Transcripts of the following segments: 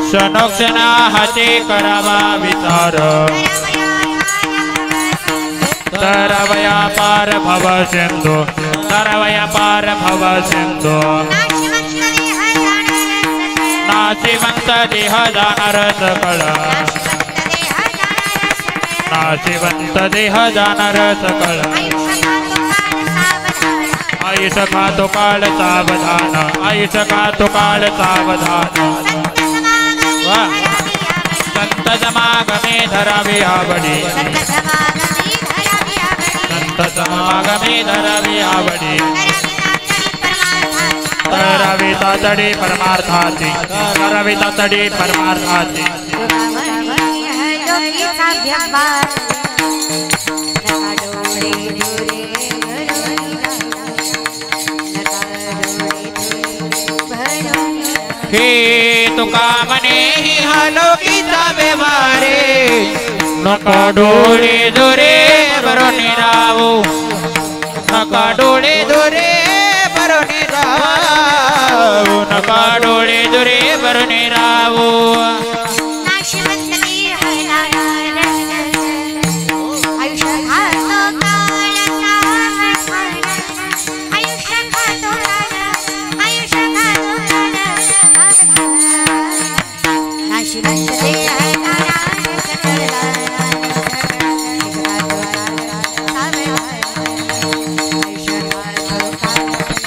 क्षणोक्षणा हाती करावा विचार तरवया पार भव सिंधू तरवया पार भव सिंधू नाशिवंत देह जाणार सकळ नाशिवंत देह जाणार सकळ आयुष खातो काळ सावधान आयुष खातो काळ सावधान संत समागमे धरावी आवडी संत समागमे धरावी आवडी करावी तातडी परमार्थाची करावी तातडी परमार्थाची हे तुका मने ही हलोकीचा व्यवहारे नका डोळे दोरे भरोनी राहू नका डोळे दोरे भरोनी राहू नका डोळे दोरे भरोनी राहू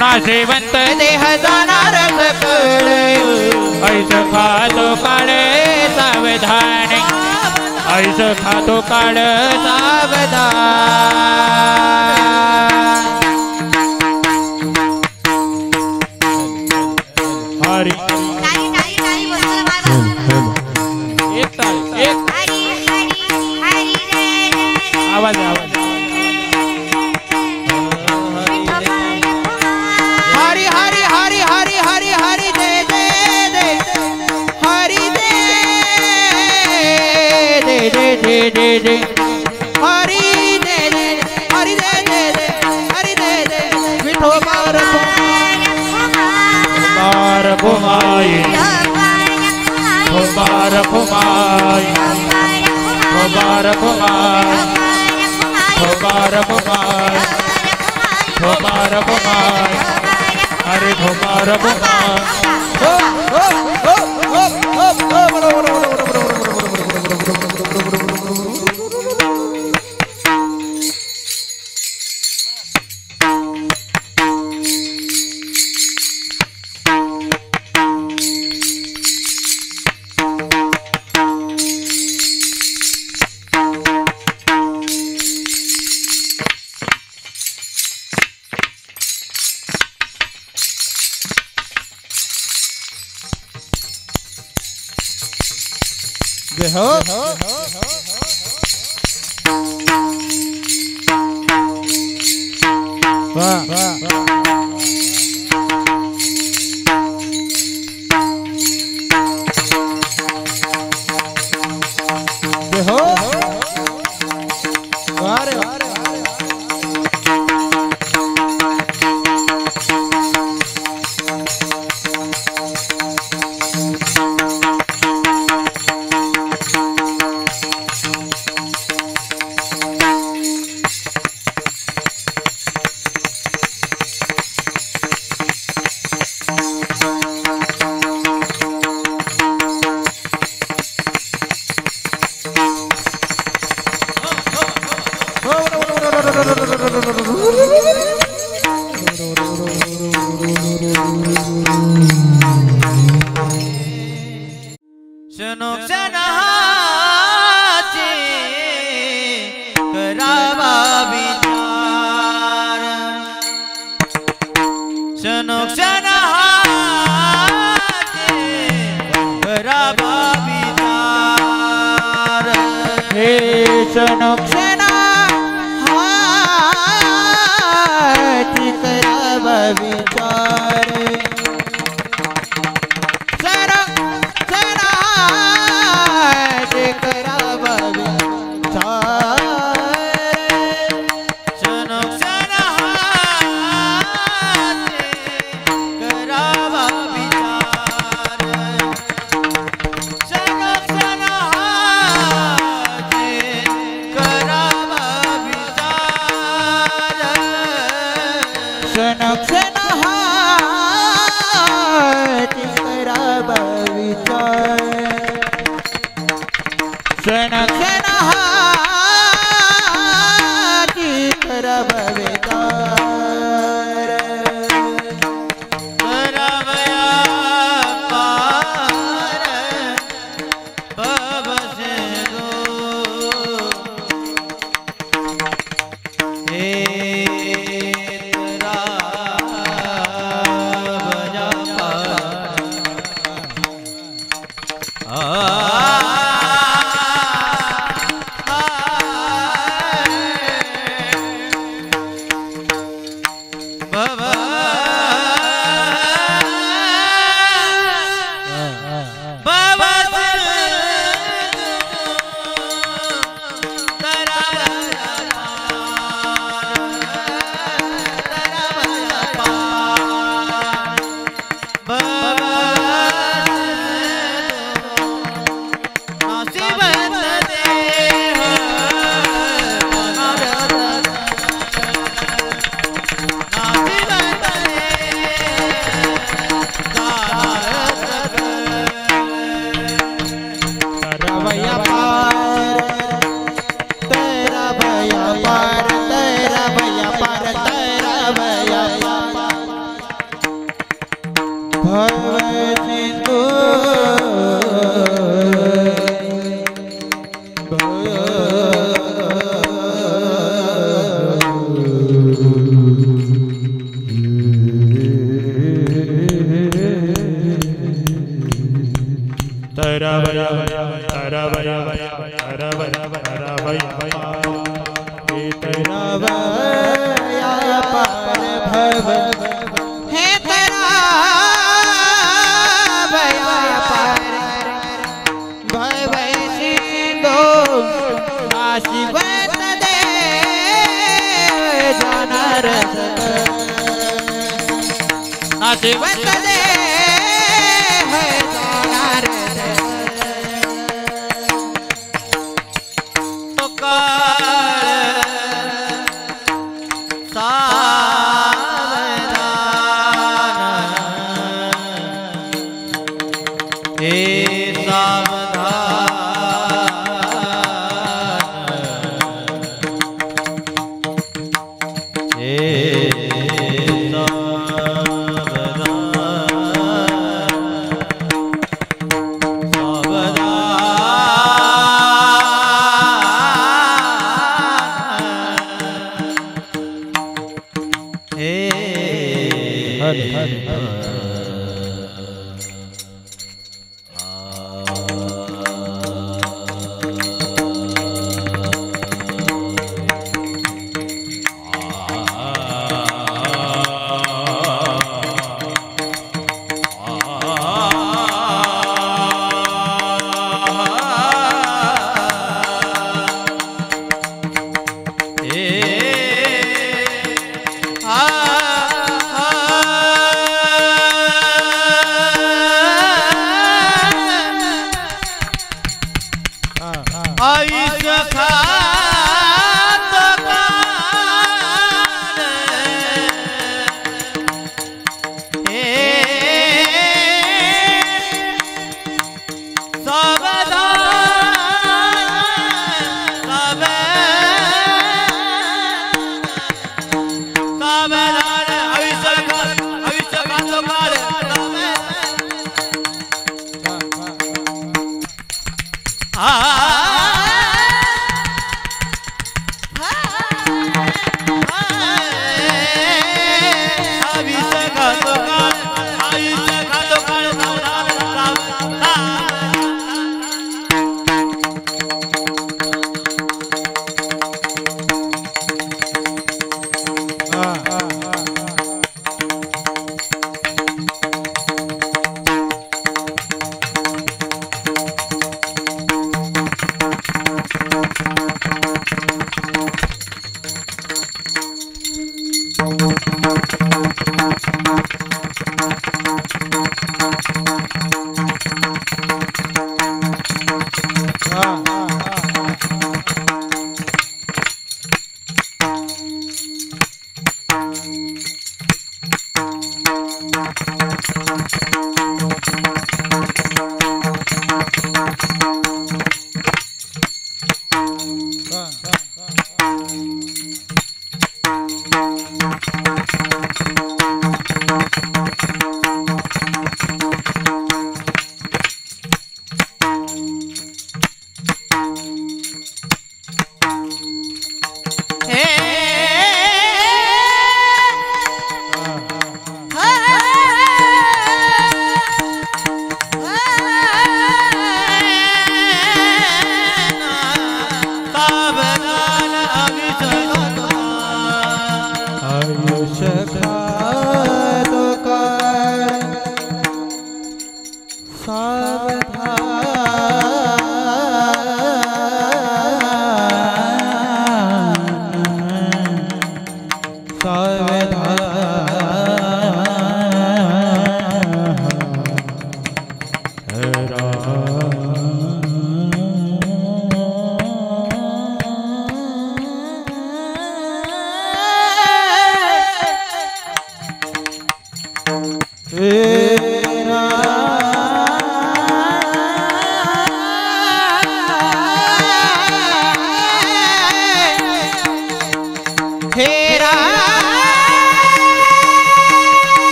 नाशिवंत देह जाणार सकळ ऐस खातो काळ सावधान ऐस खातो काळ सावधान हरी एक आवाज आवाज हरी हरी हरी हरी हरी हरी दे दे दे हरी दे दे दे दे दे दे हरी दे दे हरी दे दे दे हरी दे दे विठोबार घुमाई घुमार घुमाई घुमार घुमाई घुमार घुमाई घुमार घुमाई अरे घुमार घुमाई हो वाह हो वारे तरवया तरवया तरवया तरवया तरवया पार भव हे तरवया पार भव सिंधु नाशिवत दे जानर नाशिवत दे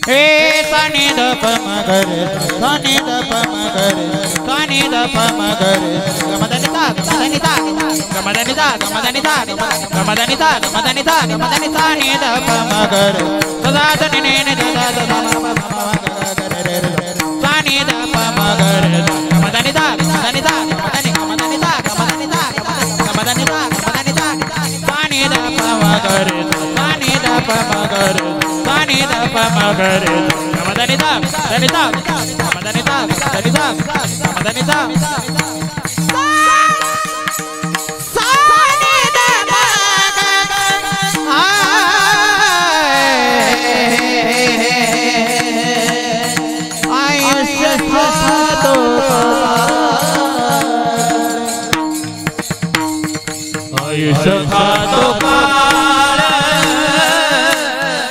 हे सानी द प म ग रे सानी द प म ग रे सानी द प म ग रे गमदनिता गमदनिता गमदनिता गमदनिता गमदनिता गमदनिता गमदनिता नी द प म ग रे सदा धनि ने द द द म म ग ग रे रे सानी द प म ग रे गमदनिता गमदनिता गमदनि गमदनिता गमदनिता गमदनिता गमदनिता सानी द प म ग रे सानी द प म ग रे सानी द प म ग रे गमदनिता गमदनिता गमदनिता गमदनिता गमदनिता सानी द प आयुष्य सातो आयुष्य खातो काळ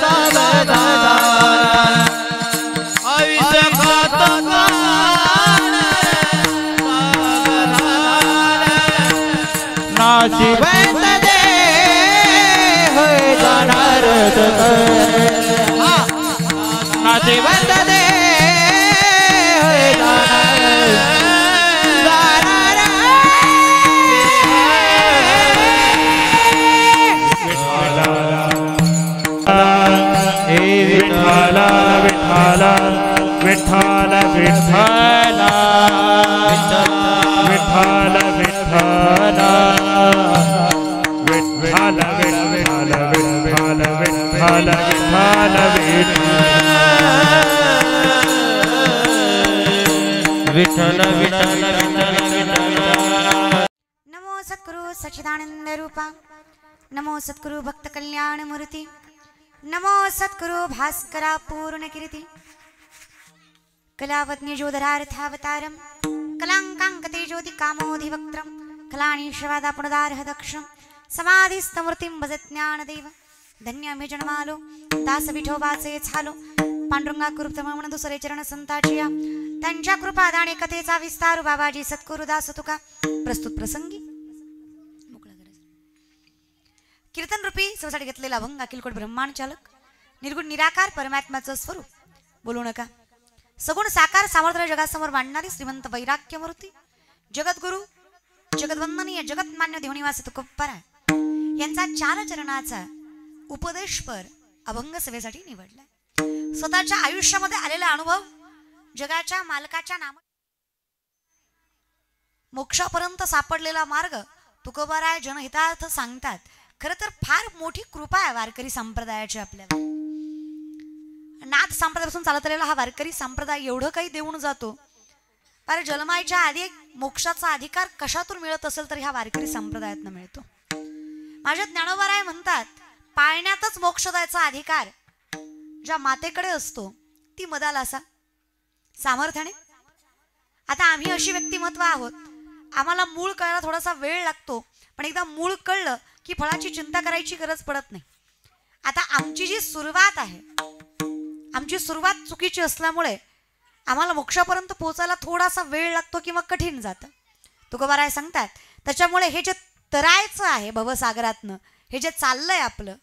सावधान आयुष्य खातो काळ सावधान नाशिवंत दे होय जाणार नाशिवंत दे होय जाणार विठ्ठला विठ्ठला विठ्ठल विठ्ठल विठ्ठल विठ्ठल विठ्ठल विठ्ठल विठ्ठल विठ्ठल विठ्ठल विठ्ठल नमो सद्गुरु सच्चिदानंद रूपा नमो सद्गुरु भक्त कल्याण मूर्ती नमो सद्गुरु भास्करा पूर्ण कीर्ति कलावज्ञ जोधरार्थावतारम कलांकांकते ज्योति कामोधिवक्त्रम कलानीश्वादा पुनदारह दक्षम समाधिस्तमूर्तिं भज ज्ञानदेव धन्य आम्ही जन्मालो दास विठोबाचे झालो पांडुरंगा कृपतमण दुसरे चरण संताचिया त्यांच्या कृपादाने कथेचा विस्तार बाबाजी सद्गुरु दास तुका प्रस्तुत प्रसंगी कीर्तन रूपी सवसाठी घेतलेला अभंग अखिलकोट ब्रह्मांड चालक निर्गुण निराकार परमात्म्याचं स्वरूप बोलू नका सगुण साकार सामर्थ्य जगासमोर मांडणारी श्रीमंत वैराग्य मूर्ती जगद्गुरु जगद्वंदनीय जगतमान्य देवनिवास तुकोबारा यांचा 4 चरणाचा उपदेशपर अभंग सभेसाठी निवडला स्वतःच्या आयुष्यामध्ये आलेला अनुभव जगाच्या मालकाच्या नाम मोक्षापर्यंत सापडलेला मार्ग तुकोबाराय जनहितार्थ सांगतात खरं तर फार मोठी कृपा आहे वारकरी संप्रदायाची आपल्याला नाथ संप्रदायापासून चालत आलेला हा वारकरी संप्रदाय एवढं काही देऊन जातो पर जन्माच्या आधी एक मोक्षाचा अधिकार कशातून मिळत असेल तर ह्या वारकरी संप्रदायातून मिळतो माझ्या ज्ञानोबाराय म्हणतात पाळण्यातच मोक्ष द्यायचा अधिकार ज्या मातेकडे असतो ती मदाला असा सामर्थ्याने आता आम्ही अशी व्यक्तिमत्व आहोत आम्हाला मूळ कळायला थोडासा वेळ लागतो पण एकदा मूळ कळलं की फळाची चिंता करायची गरज पडत नाही आता आमची जी सुरुवात आहे आमची सुरुवात चुकीची असल्यामुळे आम्हाला मोक्षापर्यंत पोहोचायला थोडासा वेळ लागतो किंवा कठीण जातं तुकोबाराय सांगतात त्याच्यामुळे हे जे तरायचं आहे भवसागरातनं हे जे चाललंय आपलं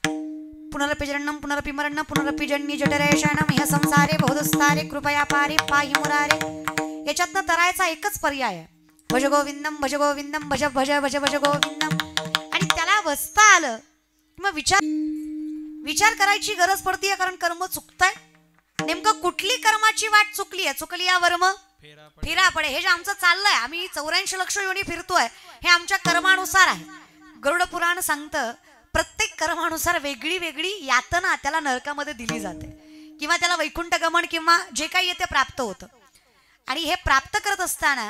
पुनरपि जन्म पुनरपि मरण पुनरपि जन्मी जठरेषणम ह्य संसारे बहुदस्तारे कृपया पारे पाहि मुरारे याच्यातनं तरायचा एकच पर्याय आहे भज गोविंदम भज गोविंदम भज भज भज भज गोविंदम आणि त्याला बसता आलं किंवा विचार करायची गरज पडतीये कारण कर्म चुकतंय नेमकं कुठली कर्माची वाट चुकली आहे चुकली या वर्म फिरा पडे हे जे आमचं चाललंय आम्ही 84 लक्ष योनी फिरतोय हे आमच्या कर्मानुसार आहे गरुड पुराण सांगतं प्रत्येक कर्मानुसार वेगळी वेगळी यातना त्याला नरकामध्ये दिली जाते किंवा त्याला वैकुंठ गमन किंवा जे काही येते प्राप्त होतं आणि हे प्राप्त करत असताना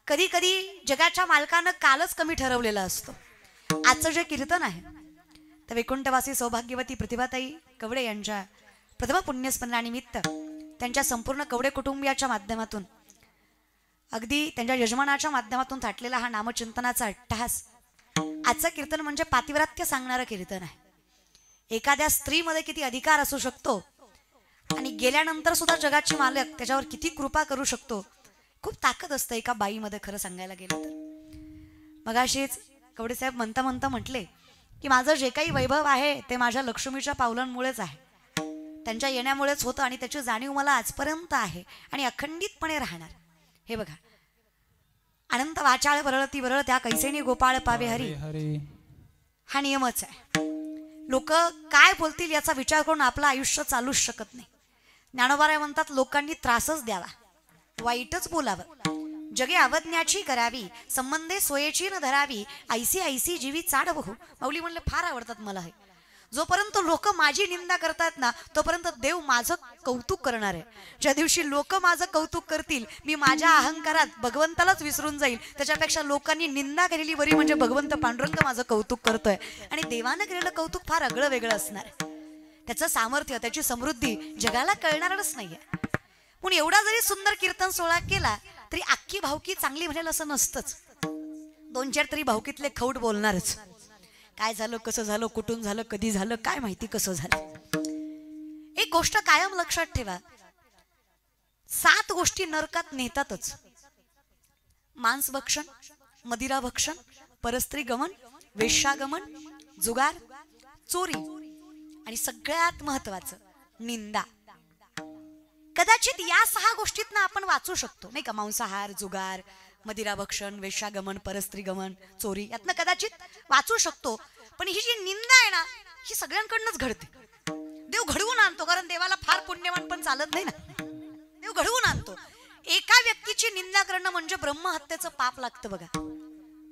कधी कधी जगाच्या मालकानं कालच कमी ठरवलेला असतो आजचं जे कीर्तन आहे तर वैकुंठवासी सौभाग्यवती प्रतिभाताई कवडे यांच्या प्रथम पुण्यस्मरणानिमित्त त्यांच्या संपूर्ण कवडे कुटुंबियाच्या माध्यमातून अगदी त्यांच्या यजमानाच्या माध्यमातून थाटलेला हा नामचिंतनाचा अट्टहास आजचं कीर्तन म्हणजे पातिव्रत्य सांगणारं कीर्तन आहे एखाद्या स्त्रीमध्ये किती अधिकार असू शकतो आणि गेल्यानंतर सुद्धा जगाची मालक त्याच्यावर किती कृपा करू शकतो खूप ताकद असते एका बाईमध्ये खरं सांगायला गेलं तर मगाशीच कवडे साहेब म्हणता म्हटले की माझं जे काही वैभव आहे ते माझ्या लक्ष्मीच्या पावलांमुळेच आहे त्यांच्या येण्यामुळेच होतं आणि त्याची जाणीव मला आजपर्यंत आहे आणि अखंडितपणे राहणार. हे बघा, अनंत वाचाळ वरळ ती वरळ त्या कैसेनी गोपाळ पावे हरी, हा नियमच आहे. लोक काय बोलतील याचा विचार करून आपलं आयुष्य चालूच शकत नाही. ज्ञानोबाराय म्हणतात, लोकांनी त्रासच द्यावा, वाईटच बोलावं, जगे अवज्ञाची करावी, संबंधे सोयेची न धरावी, ऐसी ऐसी जीवी चाड बहू. माऊली म्हणले फार आवडतात मला हे. जोपर्यंत लोक माझी निंदा करतात ना, तोपर्यंत देव माझं कौतुक करणार आहे. ज्या दिवशी लोक माझं कौतुक करतील, मी माझ्या अहंकारात भगवंतालाच विसरून जाईल. त्याच्यापेक्षा लोकांनी निंदा केलेली बरी, म्हणजे भगवंत पांडुरंग माझं कौतुक करतोय. आणि देवानं केलेलं कौतुक फार आगळं वेगळं असणार आहे. त्याचं सामर्थ्य, त्याची समृद्धी जगाला कळणारच नाहीये. पण एवढा जरी सुंदर कीर्तन सोहळा केला तरी अख्खी भावकी चांगली म्हणेल असं नसतंच. 2-4 तरी भावकीतले खौट बोलणारच. काय झालं, कसं झालं, कुठून झालं, कधी झालं, काय माहिती कसं झालं. एक गोष्ट कायम लक्षात ठेवा, 7 गोष्टी नरकात नेतातच. मांस भक्षण, मदिरा भक्षण, परस्त्री गमन, वेश्यागमन, जुगार, चोरी आणि सगळ्यात महत्वाचं निंदा. कदाचित या 6 गोष्टीतनं आपण वाचू शकतो नाही का. मांसाहार, जुगार, मदिरा भक्षण, वेश्यागमन, परस्त्री गमन, चोरी, यातनं कदाचित वाचू शकतो. पण ही जी निंदा आहे ना, ही सगळ्यांकडनंच घडते. देव घडवून आणतो, कारण देवाला फार पुण्यवान पण चालत नाही ना. देव घडवून आणतो. एका व्यक्तीची निंदा करणं म्हणजे ब्रह्महत्येचं पाप लागतं बघा.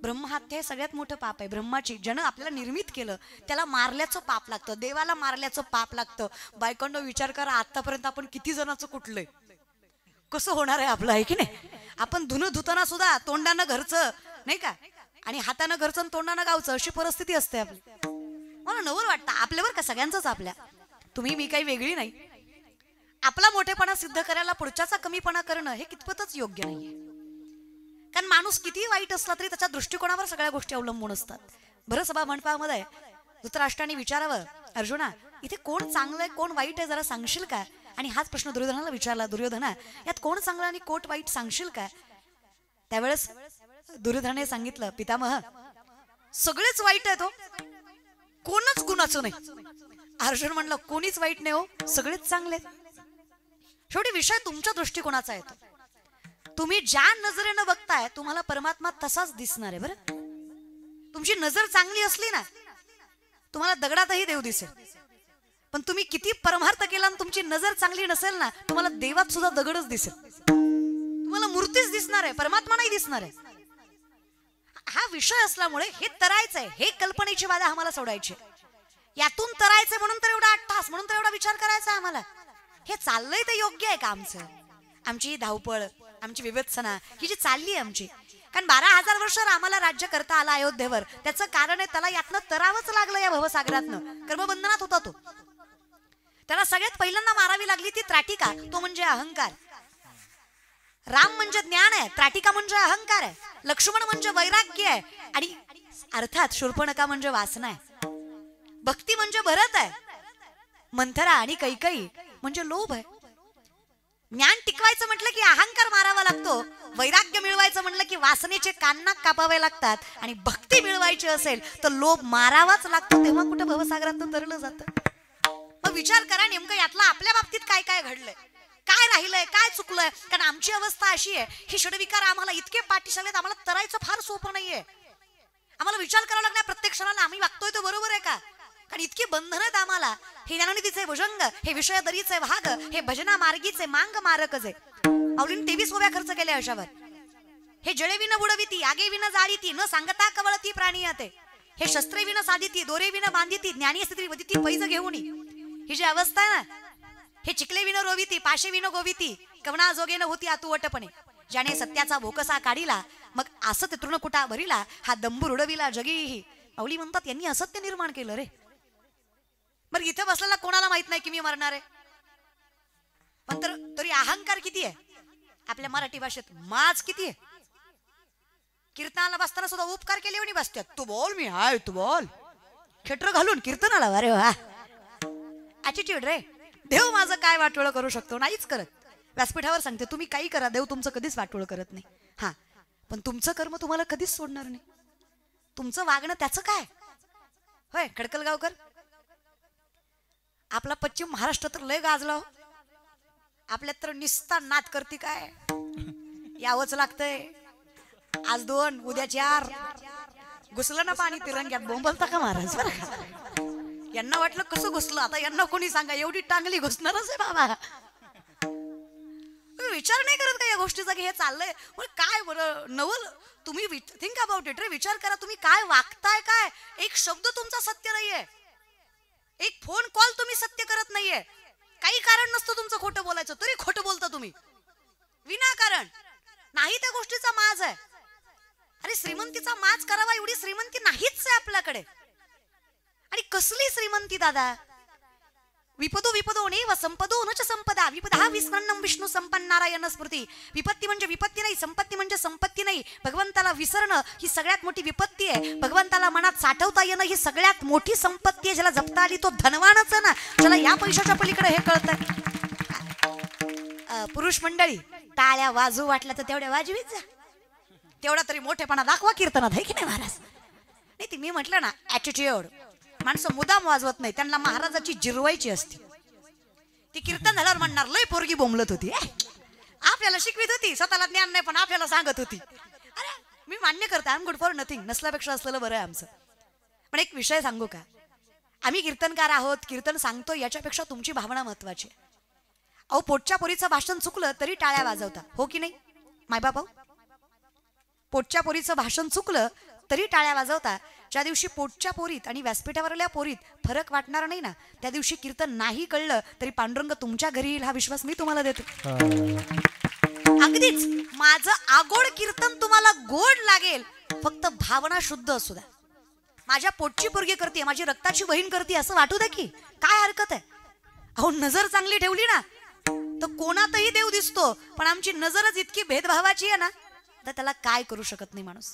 ब्रह्महत्या हे सगळ्यात मोठं पाप आहे. ब्रह्माची ज्यानं आपल्याला निर्मित केलं त्याला मारल्याचं पाप लागतं, देवाला मारल्याचं पाप लागतं. बायकांनो विचार करा, आतापर्यंत आपण किती जणांचं कुठलंय, कसं होणार आहे आपलं, आहे की नाही. आपण धुणं धुताना सुद्धा तोंडानं घरचं नाही का, आणि हातानं घरचं आणि तोंडानं गावचं, अशी परिस्थिती असते आपली. मला नवल वाटतं आपल्यावर का सगळ्यांचंच, आपल्या, तुम्ही मी काही वेगळी नाही. आपला मोठेपणा सिद्ध करायला पुढच्याचा कमीपणा करणं हे कितपतच योग्य नाहीये. कारण माणूस किती वाईट असला तरी त्याच्या दृष्टिकोनावर सगळ्या गोष्टी अवलंबून असतात. भरसभा मंडपामध्ये धृतराष्ट्राने विचारावं, अर्जुना इथे कोण चांगलं आहे कोण वाईट आहे जरा सांगशील का. आणि हाच प्रश्न दुर्योधनाला विचारला, दुर्योधना यात कोण चांगलं आणि कोण वाईट सांगशील का. त्यावेळेस दुर्योधनाने सांगितलं, पितामह सगळेच वाईट आहेत हो, कोणच गुणाचं नाही. अर्जुन म्हणलं, कोणीच वाईट नाही हो, सगळेच चांगले. शेवटी विषय तुमच्या दृष्टिकोनाचा येतो. तुम्ही ज्या नजरेनं बघताय तुम्हाला परमात्मा तसाच दिसणार आहे. बरं, तुमची नजर चांगली असली ना, तुम्हाला दगडातही देव दिसेल. पण तुम्ही किती परमार्थ केला आणि तुमची नजर चांगली नसेल ना, तुम्हाला देवात सुद्धा दगडच दिसेल. तुम्हाला मूर्तीच दिसणार आहे, परमात्मा नाही दिसणार आहे. हा विषय असल्यामुळे हे तरायचंय, हे कल्पनेची बाधा आम्हाला सोडायची. यातून तरायचंय म्हणून तर एवढा अट्टास, म्हणून तर एवढा विचार करायचा आम्हाला. हे चाललंय ते योग्य आहे का आमचं. आमची धावपळ, आमची विवेचना ही जी चालली आहे आमची, कारण 12,000 वर्ष आम्हाला राज्य करता आला अयोध्येवर, त्याचं कारण आहे त्याला यातनं तरावंच लागलं. या भवसागरातनं कर्मबंधनात होता तो. त्याला सगळ्यात पहिल्यांदा मारावी लागली ती त्राटिका, तो म्हणजे अहंकार. राम म्हणजे ज्ञान आहे, त्राटिका म्हणजे अहंकार आहे, लक्ष्मण म्हणजे वैराग्य आहे, आणि अर्थात शूर्पणखा म्हणजे वासना आहे. भक्ती म्हणजे भरत आहे, मंथरा आणि कैकई म्हणजे लोभ आहे. ज्ञान टिकवायचं म्हटलं की अहंकार मारावा लागतो, वैराग्य मिळवायचं म्हटलं की वासनेचे काननाक कापावे लागतात, आणि भक्ती मिळवायची असेल तर लोभ मारावाच लागतो. तेव्हा कुठं भवसागरातून तरलं जातं. मग विचार करा नेमकं यातलं आपल्या बाबतीत काय काय घडलंय, काय राहिलंय, काय चुकलंय. कारण आमची अवस्था अशी आहे, ही षडविकार आम्हाला इतके पाठीशी आलेत, आम्हाला तरायचं फार सोपं नाहीये. आम्हाला विचार करावा लागणार प्रत्येक क्षणाला आम्ही वागतोय तो बरोबर आहे का. कारण इतकी बंधन आहेत आम्हाला. हे ज्ञाननिधीचे भुजंग, हे विषय दरीचे भाग, हे भजना मार्गीचे मांग मारकच आहे. आवलीने 23 ओव्या खर्च केल्या अशावर. हे जळे विन बुडविती, आगे विन जाळीती, न सांगता कवळती प्राणी आते. हे शस्त्रे विन साधिती, दोरे विन बांधिती, ज्ञानी स्त्री वदिती पैज घेऊन. ही जी अवस्था आहे ना, हे चिकले विन रोविती, पाशे विन गोविती, कवना जोगेन होती आतुवटपणे. ज्याने सत्याचा भोकसा काढिला, मग असत तृणकुटा भरिला, हा दंबूर उडविला जगीही. माऊली म्हणतात यांनी असत्य निर्माण केलं रे. बरं इथे बसलेला कोणाला माहित नाही की मी मरणार आहे, पण तरी अहंकार किती आहे आपल्या मराठी भाषेत, माज किती आहे. कीर्तनाला बसताना सुद्धा उपकार केले आणि बसतात, तू बोल मी हाय, तू बोल, खेटर घालून कीर्तनाला. अरे वा, ऍटिट्यूड रे. देव माझं काय वाटोळं करू शकतो, नाहीच करत. व्यासपीठावर सांगते, तुम्ही काही करा, देव तुमचं कधीच वाटोळं करत नाही. हा, पण तुमचं कर्म तुम्हाला कधीच सोडणार नाही. तुमचं वागणं त्याचं काय होय. खडकलगावकर आपला पश्चिम महाराष्ट्र तर लय गाजला हो. आपल्यात तर निस्ता नाद करते काय, यावंच लागतंय. आज 2 उद्या 4 घुसलं ना पाणी तिरंग्यात बोंबलता का महाराज. यांना वाटलं कसं घुसलं, आता यांना कोणी सांगा एवढी टांगली घुसणारच आहे बाबा. विचार नाही करत का या गोष्टीचा की हे चाललंय काय बरं नवल. तुम्ही थिंक अबाउट इट रे. विचार करा तुम्ही काय वागताय. काय एक शब्द तुमचा सत्य नाहीये, एक फोन कॉल तुम्ही सत्य करत नाहीये. काही कारण नसतं तुमचं खोटं बोलायचं तरी खोटं बोलता तुम्ही विनाकारण. नाही त्या गोष्टीचा माज आहे. अरे श्रीमंतीचा माज करावा एवढी श्रीमंती नाहीच आहे आपल्याकडे. आणि कसली श्रीमंती दादा. विपदो विपदो नैव संपदो न च संपदा विपदा विस्मरणं विष्णू संपन्नारायण स्मृती. विपत्ती म्हणजे विपत्ती नाही, संपत्ती म्हणजे संपत्ती नाही. भगवंताला विसरणं ही सगळ्यात मोठी विपत्ती आहे. भगवंताला मनात साठवता येणं ही सगळ्यात मोठी संपत्ती आहे. ज्याला जपता आली तो धनवानच आहे ना. ज्याला या पैशाच्या पलीकडे हे कळतंय. पुरुष मंडळी टाळ्या वाजू वाटल्या तर तेवढ्या वाजवीच जा. तेवढा तरी मोठेपणा दाखवा कीर्तनात, आहे की नाही महाराज. नाही ती मी म्हटलं ना ॲटिट्यूड. माणसं मुदाम वाजवत नाही, त्यांना महाराजाची जिरवायची असते. ती कीर्तन झाल्यावर म्हणणार लय पोरगी बोंबलत होती, आपल्याला शिकवित होती, स्वतःला ज्ञान नाही पण आपल्याला सांगत होती. अरे मी मान्य करते, I am good for nothing. नसल्यापेक्षा असलेलं बरं आहे आमचं. पण एक विषय सांगू का, आम्ही कीर्तनकार आहोत, कीर्तन सांगतो, याच्यापेक्षा तुमची भावना महत्वाची आहे. अहो पोटच्या पोरीचं भाषण चुकलं तरी टाळ्या वाजवता, हो की नाही मायबाप. अहो पोटच्या पोरीचं भाषण चुकलं तरी टाळ्या वाजवता. ज्या दिवशी पोटच्या पोरीत आणि व्यासपीठावरल्या पोरीत फरक वाटणार नाही ना, त्या दिवशी कीर्तन नाही कळलं तरी पांडुरंग तुमच्या घरी येईल, हा विश्वास मी तुम्हाला देतो. अगदीच माझं आगोड कीर्तन तुम्हाला गोड लागेल, फक्त भावना शुद्ध असू द्या. माझ्या पोटची पोरगी करते, माझी रक्ताची बहीण करते असं वाटू द्या की, काय हरकत आहे. अहो नजर चांगली ठेवली ना तर कोणातही देव दिसतो, पण आमची नजरच इतकी भेदभावाची आहे ना तर त्याला काय करू शकत नाही माणूस.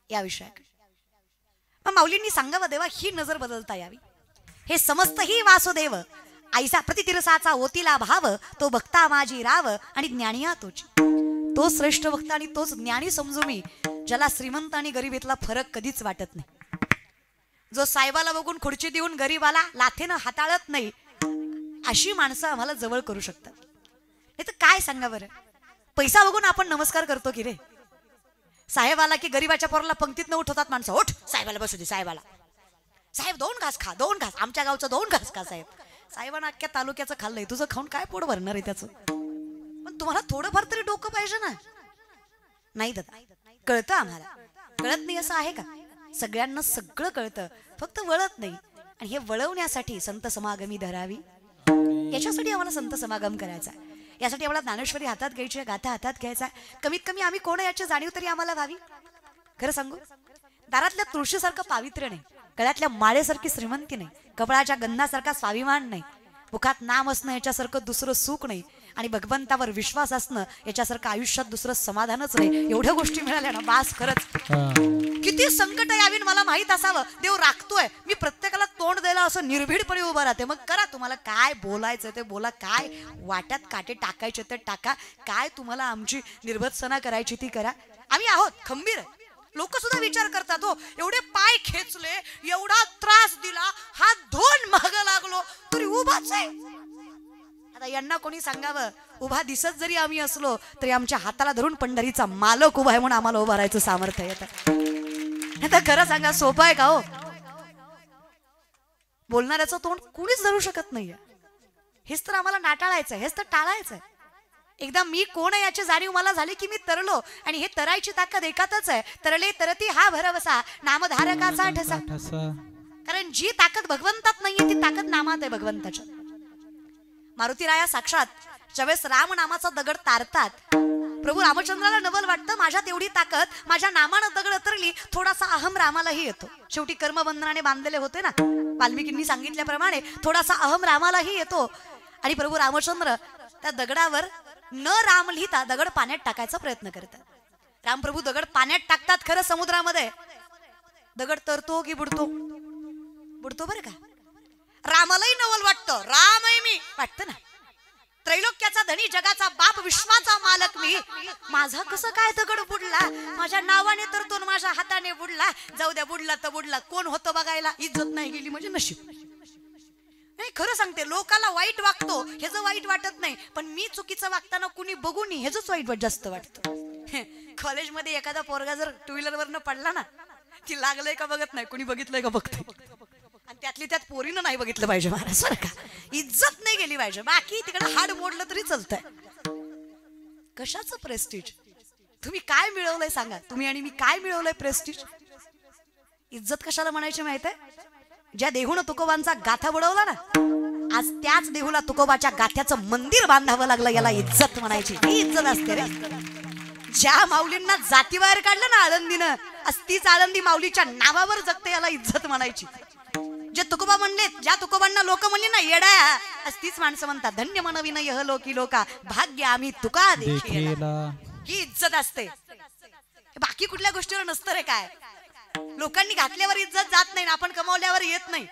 या विषयाकडे मग माऊलींनी सांगावं देवा ही नजर बदलता यावी. हे समस्त ही वासुदेव आईसा प्रतितिरसाचा ओतीला भाव, तो भक्ता माझी राव आणि ज्ञानिया तोची. तो श्रेष्ठ भक्त आणि तोच ज्ञानी समजू मी, ज्याला श्रीमंत आणि गरीबीतला फरक कधीच वाटत नाही. जो साहेबाला बघून खुर्ची देऊन गरीबाला लाथेनं हाताळत नाही, अशी माणसं आम्हाला जवळ करू शकतात. नाही तर काय सांगा बरं, पैसा बघून आपण नमस्कार करतो की रे. साहेब आला की गरीबाच्या पोराला पंक्तीत न उठवतात माणसं, उठ साहेबाला बसू दे, साहेबाला साहेब 2 घास खा, 2 घास, आमच्या गावचं 2 घास खा साहेब. साहेबांना अख्ख्या तालुक्याचं खाल्लंय, तुझं खाऊन काय पोट भरणार आहे त्याचं. पण तुम्हाला थोडंफार तरी डोकं पाहिजे ना. नाही दादा कळतं आम्हाला, कळत नाही असं आहे का. सगळ्यांना सगळं कळतं, फक्त वळत नाही. आणि हे वळवण्यासाठी संत समागमी धरावी, याच्यासाठी आम्हाला संत समागम करायचा. यासाठी आम्हाला ज्ञानेश्वरी हातात घ्यायची, गाथा हातात घ्यायचा. कमीत कमी आम्ही कोण याची जाणीव तरी आम्हाला व्हावी. खरं सांगू, दारातल्या तुळशीसारखं पावित्र्य नाही, गळ्यातल्या माळेसारखी श्रीमंती नाही, कपडाच्या गंधासारखा स्वाभिमान नाही, मुखात नाम असणं याच्यासारखं दुसरं सुख नाही, आणि भगवंतावर विश्वास असणं याच्यासारखं आयुष्यात दुसरं समाधानच नाही. एवढ्या गोष्टी मिळाल्या ना बास. खरंच किती संकट यावी मला माहित असावं, देव राखतोय. मी प्रत्येकाला तोंड द्यायला असं निर्भीडपणे उभं राहते. मग करा, तुम्हाला काय बोलायचं ते बोला, काय वाट्यात काटे टाकायचे ते टाका, काय तुम्हाला आमची निर्भत्सना करायची ती करा. आम्ही आहोत खंबीर. लोक सुद्धा विचार करतात, हो एवढे पाय खेचले, एवढा त्रास दिला, हात धुवून मागं लागलो तरी उभाच आहे. आता यांना कोणी सांगावं, उभा दिसत जरी आम्ही असलो तरी आमच्या हाताला धरून पंढरीचा मालक उभा आहे म्हणून आम्हाला उभा राहायचं सामर्थ्य येतं. आता खरं सांगा, सोपं आहे का हो. बोलणाऱ्याचं तोंड कुणीच धरू शकत नाहीये. हेच तर आम्हाला नाटाळायचं, हेच तर टाळायचं. एकदा मी कोण आहे याची जाणीव मला झाली की मी तरलो, आणि हे तरायची ताकद एकातच आहे, तरले तरती हा भरवसा नामधारकाचा ठसा. कारण जी ताकद भगवंतात नाहीये ती ताकद नामात आहे भगवंताच्या. मारुतीराया साक्षात ज्यावेळेस राम नामाचा दगड तारतात, प्रभू रामचंद्राला नवल वाटतं माझ्यात एवढी ताकद, माझ्या नामानं दगड उतरली, थोडासा अहम रामालाही येतो. शेवटी कर्मबंधनाने बांधलेले होते ना, वाल्मिकींनी सांगितल्याप्रमाणे थोडासा अहम रामालाही येतो. आणि प्रभू रामचंद्र त्या दगडावर न राम लिहिता दगड पाण्यात टाकायचा प्रयत्न करतात. रामप्रभू दगड पाण्यात टाकतात, खरं समुद्रामध्ये. दगड तरतो की बुडतो? बुडतो बरं का. रामालाही नवल वाटतं, राम आहे मी, वाटतं ना. त्रैलोक्याचा धनी, जगाचा बाप, विश्वाचा मालक मी, माझा कसं काय दगड बुडला, माझ्या नावाने तरतो माझ्या हाताने बुडला. जाऊ द्या, बुडला तर बुडला, कोण होतं बघायला, इज्जत नाही गेली म्हणजे नशीब. नाही खरं सांगते, लोकाला वाईट वागतो ह्याचं वाईट वाटत नाही, पण मी चुकीचं वागताना कुणी बघू नये ह्याच वाईट जास्त वाटतं. कॉलेजमध्ये एखादा पोरगा जर टू व्हीलर वरनं पडला ना, ती लागलंय का बघत नाही, कुणी बघितलंय का बघते, आणि त्यातली त्यात पोरीनं नाही बघितलं पाहिजे महाराज बरं का, इज्जत नाही गेली पाहिजे. बाकी तिकडे हाड मोडलं तरी चालतंय. कशाचं प्रेस्टिज? तुम्ही काय मिळवलंय सांगा, तुम्ही आणि मी काय मिळवलंय प्रेस्टिज? इज्जत कशाला म्हणायची माहित आहे? ज्या देहूनं तुकोबांचा गाथा बुडवला ना, आज त्याच देहूला तुकोबाच्या गाथ्याचं मंदिर बांधावं लागलं, याला इज्जत म्हणायची. ही इज्जत असते रे. ज्या माऊलींना जातीबाहेर काढलं ना आळंदीनं, आज तीच आळंदी माऊलीच्या नावावर जगते, याला इज्जत म्हणायची. जे तुकोबा म्हणले, ज्या तुकोबांना लोक म्हणले ना येडा, आज तीच माणसं म्हणतात धन्य म्हणविन यह लोकी लोका, भाग्य आम्ही तुका देखीला. ही इज्जत असते. बाकी कुठल्या गोष्टीवर नसतं रे. काय लोकांनी घातल्यावर इज्जत जात नाही, आपण कमावल्यावर येत नाही.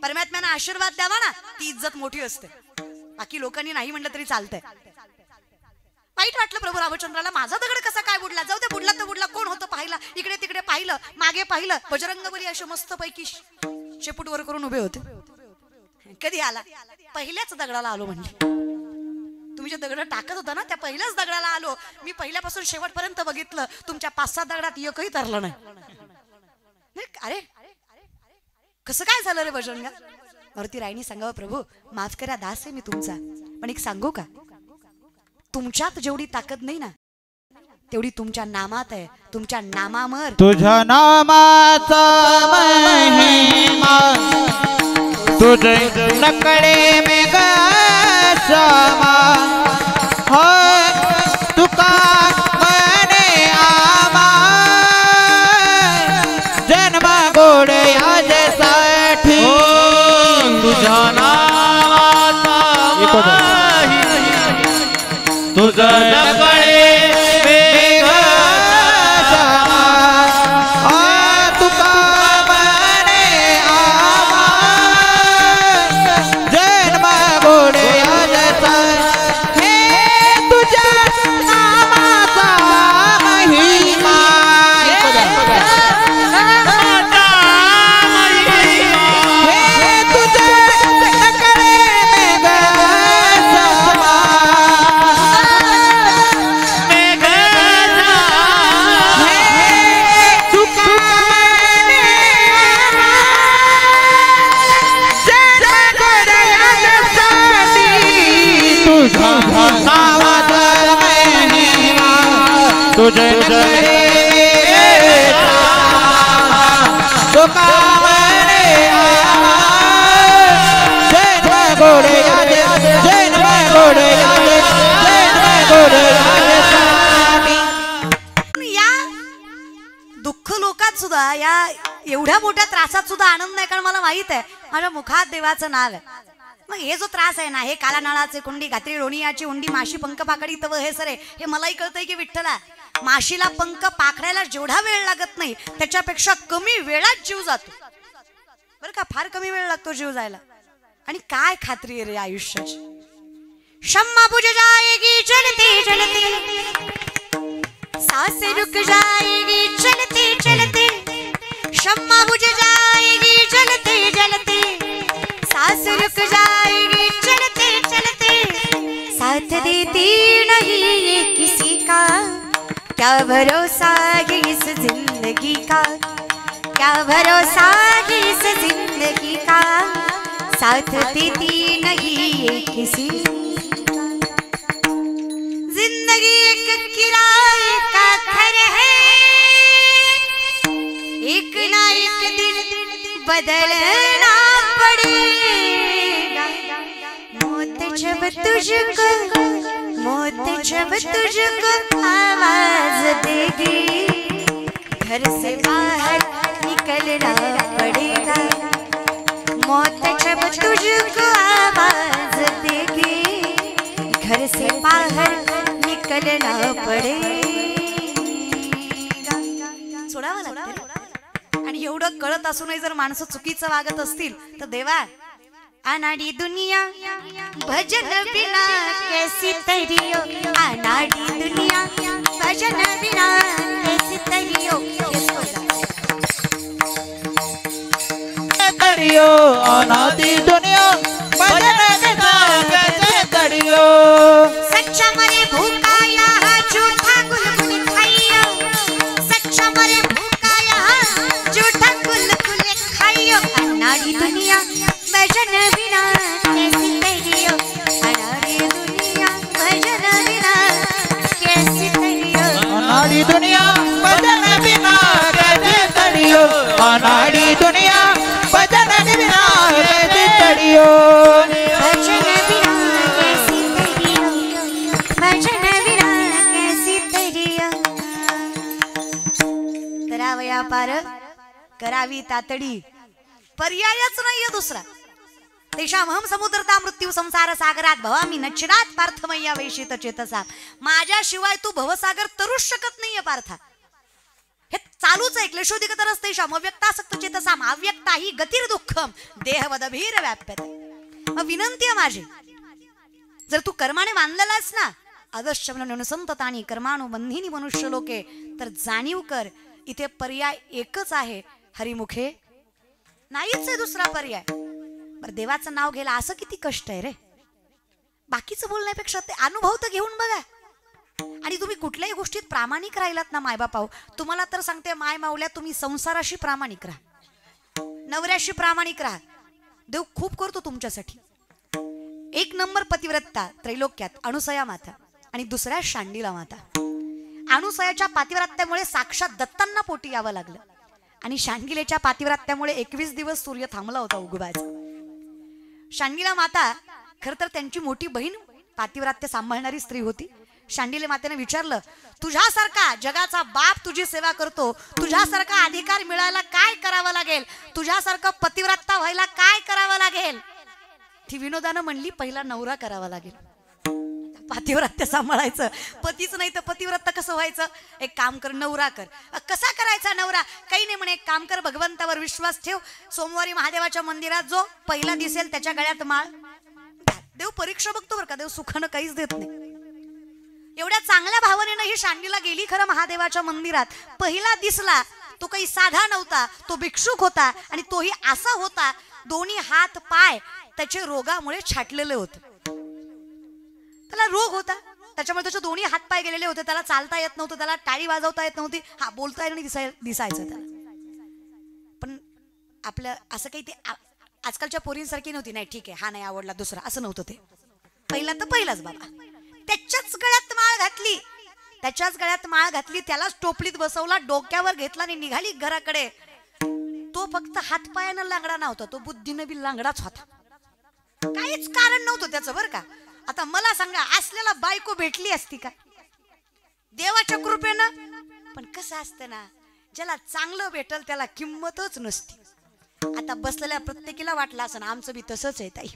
परमात्म्याने आशीर्वाद द्यावा ना, ती इज्जत मोठी असते. बाकी लोकांनी नाही म्हणलं तरी चालतंय. वाईट वाटलं प्रभू रामचंद्राला, माझा दगड कसा काय बुडला, जाऊ दे, बुडला तर बुडला, कोण होतं पाहिलं, इकडे तिकडे पाहिलं, मागे पाहिलं, बजरंगबली असे मस्त पैकी शेपूट वर करून उभे होते. कधी आला? पहिल्याच दगडाला आलो म्हणले. तुम्ही जे दगड टाकत होता ना, त्या पहिल्याच दगडाला आलो. मी पहिल्यापासून शेवटपर्यंत बघितलं, तुमच्या 5-6 दगडात एकही तरलं नाही. अरे कसं काय झालं रे बजरंगा? वरती राईनी सांगावं, प्रभू माफ करा, दास आहे मी तुमचा, पण एक सांगू का, तुमच्यात जेवढी ताकद नाही ना, तेवढी तुमच्या नामात आहे. तुमच्या नामावर तुझ्या नामाचा महिमा तुझे नकडे में गमा, हो तुका मने आमा, जन्म गोडे यासाठी तुझ्या नामाचा तुझा नकडे तुझे दुःख लोकात सुद्धा, या एवढ्या मोठ्या त्रासात सुद्धा आनंद नाही, कारण मला माहित आहे माझ्या मुखात देवाचं नाव आहे. मग हे जो त्रास आहे ना, हे काला नळाचे कुंडी, घात्री रोणियाची उंडी, माशी पंख पाकडी तव हे सरे, हे मलाही कळतंय की विठ्ठला, माशीला पंख पाखडायला जेवढा वेळ लागत नाही, त्याच्यापेक्षा कमी वेळात जीव जातो बरं का. फार कमी वेळ लागतो जीव जायला. आणि काय खात्री आहे रे आयुष्याची. शम्मा बुझ जाएगी चलते चलते, सांस रुक जाएगी चलते चलते, शम्मा बुझ जाएगी चलते चलते, सांस रुक जाएगी चलते चलते, साथ देती नहीं ये किसी का, क्या भरोसा है इस जिंदगी का, क्या भरोसा है इस जिंदगी का, साथ देती नहीं ये किसी का. जिंदगी एक किराए का घर है, एक ना एक दिन बदलना पड़ेगा. मौत जब तुझको, मौत जब तुझको आवाज देगी, घर से बाहर निकलना पड़ेगा. मौत जब तुझको आवाज देगी, घर से बाहर निकलना पड़ेगा. सोडावं लागतं. आणि एवढं कळत असूनही जर माणसं चुकीचं वागत असतील तर देवा, अनाड़ी दुनिया भजन बिना कैसी तरियो, अनाड़ी दुनिया भजन बिना कैसी तरियो. तड़ियो अनादि दुनिया भजन बिना कैसे तड़ियो सच्चा मरे भूखा यहाँ झूठा गुलगुल खाइयो सच्चा मरे भूखा यहाँ झूठा गुलगुल खाइयो अनाड़ी दुनिया भजन बिना कैसी तड़ियो अनाड़ी दुनिया भजन बिना कैसी तड़ियो अनाड़ी दुनिया भजन बिना कैसे तड़ियो अनाड़ी दुनिया भजन बिना कैसे तड़ियो भजन बिना कैसी तड़ियो भजन बिना कैसी तड़ियो करावया पार करावी तातडी पर्यायच नाहीये दुसरा तेषामहं समुद्रता मृत्यू संसार सागरात भवामी नच्छिरात पार्थमय्या वैशित चेतसा माझ्याशिवाय तू भवसागर तरूच शकत नाहीये पार्था हे चालूच आहे क्लेशोदिगतरस तेषाम अव्यक्तासक्त चेतसाम अव्यक्ता ही गतिर् दुःखम देहवदभीर व्याप्यते मग विनंती आहे माझी जर तू कर्माने मानलेलास ना अदश्चमनुसंततानी कर्मानुबंधिनी मनुष्य लोके तर जाणीव कर इथे पर्याय एकच आहे हरिमुखे नाहीच आहे दुसरा पर्याय बरं देवाचं नाव घ्यायला असं किती कष्ट आहे रे बाकीचं बोलण्यापेक्षा ते अनुभव तर घेऊन बघा आणि तुम्ही कुठल्याही गोष्टीत प्रामाणिक राहिलात ना मायबापाव तुम्हाला तर सांगते माय माऊल्या तुम्ही संसाराशी प्रामाणिक राहा नवऱ्याशी प्रामाणिक राहा देव खूप करतो तुमच्यासाठी एक नंबर पतिव्रता त्रैलोक्यात अनुसया माता आणि दुसऱ्या शांडिला माता अनुसयाच्या पातिव्रत्यामुळे साक्षात दत्तांना पोटी यावं लागलं आणि शांडिलेच्या पातिव्रत्यामुळे 21 दिवस सूर्य थांबला होता उगवायचा शांडिला माता खर तर त्यांची मोठी बहीण पातिव्रत्य सांभाळणारी स्त्री होती शांडिले मातेने विचारलं तुझ्यासारखा जगाचा बाप तुझी सेवा करतो तुझ्यासारखा अधिकार मिळायला काय करावं लागेल तुझ्यासारखं पतिव्रता व्हायला काय करावं लागेल ती विनोदानं म्हणली पहिला नवरा करावा लागेल पातिव्रत्य सांभाळायचं पतीच नाही तर पतिव्रत कसं व्हायचं एक काम कर नवरा कर कसा करायचा नवरा काही नाही म्हणे एक काम कर भगवंतावर विश्वास ठेव सोमवारी महादेवाच्या मंदिरात जो पहिला दिसेल त्याच्या गळ्यात माळ देव परीक्षा बघतो बरं का देव सुखानं काहीच देत नाही एवढ्या चांगल्या भावनेनं ही शांडीला गेली खरं महादेवाच्या मंदिरात पहिला दिसला तो काही साधा नव्हता तो भिक्षुक होता आणि तोही असा होता दोन्ही हात पाय त्याचे रोगामुळे छाटलेले होते त्याला रोग होता त्याच्यामुळे त्याचे दोन्ही हात पाय गेलेले होते त्याला चालता येत नव्हतं त्याला टाळी वाजवता येत नव्हती हा बोलता येत नाही दिसायचं त्याला पण आपलं असं काही ते आजकालच्या पोरींसारखी नव्हती नाही ठीक आहे हा नाही आवडला दुसरा असं नव्हतं ते पहिला तर पहिलाच बाबा त्याच्याच गळ्यात माळ घातली त्यालाच टोपलीत बसवला डोक्यावर घेतला आणि निघाली घराकडे तो फक्त हातपायानं लांगडा नव्हता तो बुद्धीनं बी लांगडाच होता काहीच कारण नव्हतं त्याचं बरं का आता मला सांगा असलेला बायको भेटली असती का देवाच्या कृपेनं पण कसं असतं ना ज्याला चांगलं भेटल त्याला किंमतच नसती आता बसलेल्या प्रत्येकीला वाटलं असं ना आमचं बी तसंच आहे ताई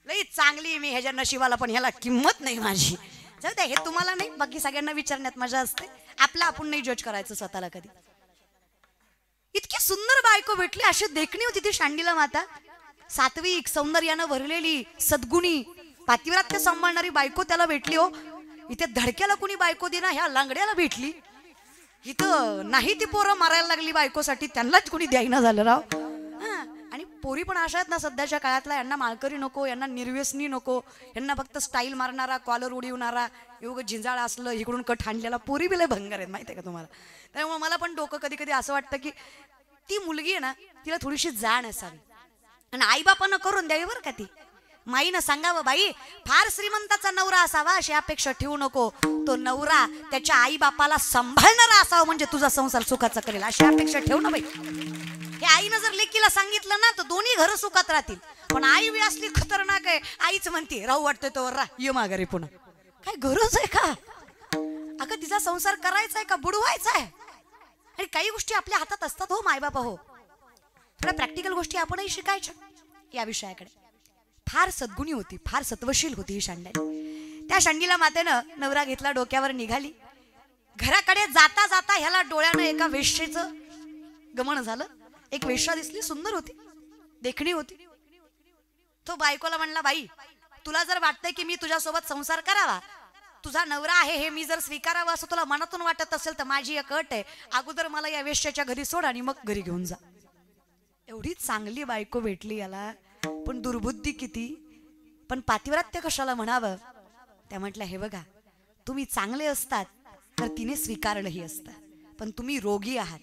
लई चांगली मी ह्याच्या नशिबाला पण ह्याला किंमत नाही माझी जाऊ द्या हे तुम्हाला नाही बाकी सगळ्यांना विचारण्यात मजा असते आपला आपण नाही जज करायचं स्वतःला कधी इतकी सुंदर बायको भेटली अशी देखणी होती ती शांडिला माता सात्विक सौंदर्यानं भरलेली सद्गुणी पातिव्रत्य सांभाळणारी बायको त्याला भेटली हो इथे धडक्याला कुणी बायको देना ह्या लांगड्याला भेटली इथं नाही ती पोरं मारायला लागली बायकोसाठी त्यांनाच कुणी द्यायना झालं राव आणि पोरी पण अशा आहेत ना सध्याच्या काळातला यांना माळकरी नको यांना निर्व्यसनी नको यांना फक्त स्टाईल मारणारा कॉलर उडवणारा एवढं झिंजाळ असलं इकडून कट हाणलेला पोरी बिले भंगार आहेत माहिती आहे का तुम्हाला त्यामुळे मला पण डोकं कधी कधी असं वाटतं की ती मुलगी आहे ना तिला थोडीशी जाण असावी आणि आईबापानं करून द्यावी बरं का ती माईनं सांगावं बाई फार श्रीमंताचा नवरा असावा अशी अपेक्षा ठेवू नको तो नवरा त्याच्या आई बापाला सांभाळणारा असावा म्हणजे तुझा संसार सुखाचा करेल अशी अपेक्षा ठेव ना बाई हे आईनं जर लेकीला सांगितलं ना तर दोन्ही घर सुखात राहतील पण आई बी असली खतरनाक आहे आईच म्हणते राहू वाटतोय तो रा ये माघारी पुन्हा काय गरज आहे का अगं तिचा संसार करायचा आहे का बुडवायचा आहे आणि काही गोष्टी आपल्या हातात असतात हो मायबापा हो थोड्या प्रॅक्टिकल गोष्टी आपणही शिकायच्या या विषयाकडे फार सद्गुणी होती फार सत्वशील होती ही शांडाली त्या शांडीला मातेनं नवरा घेतला डोक्यावर निघाली घराकडे जाता जाता ह्याला डोळ्यानं एका वेश्येचं गमन झालं एक वेश्या दिसली सुंदर होती देखणी होती तो बायकोला म्हणला बाई तुला जर वाटतंय की मी तुझ्यासोबत संसार करावा तुझा नवरा आहे हे मी जर स्वीकारावं असं तुला मनातून वाटत असेल तर माझी एक अट आहे अगोदर मला या वेश्याच्या घरी सोड आणि मग घरी घेऊन जा एवढी चांगली बायको भेटली याला, पण दुर्बुद्धी किती. पण पातिव्रत्य कशाला म्हणावं. त्या म्हटल्या, हे बघा, तुम्ही चांगले असतात तर तिने स्वीकारलंही असतं, पण तुम्ही रोगी आहात.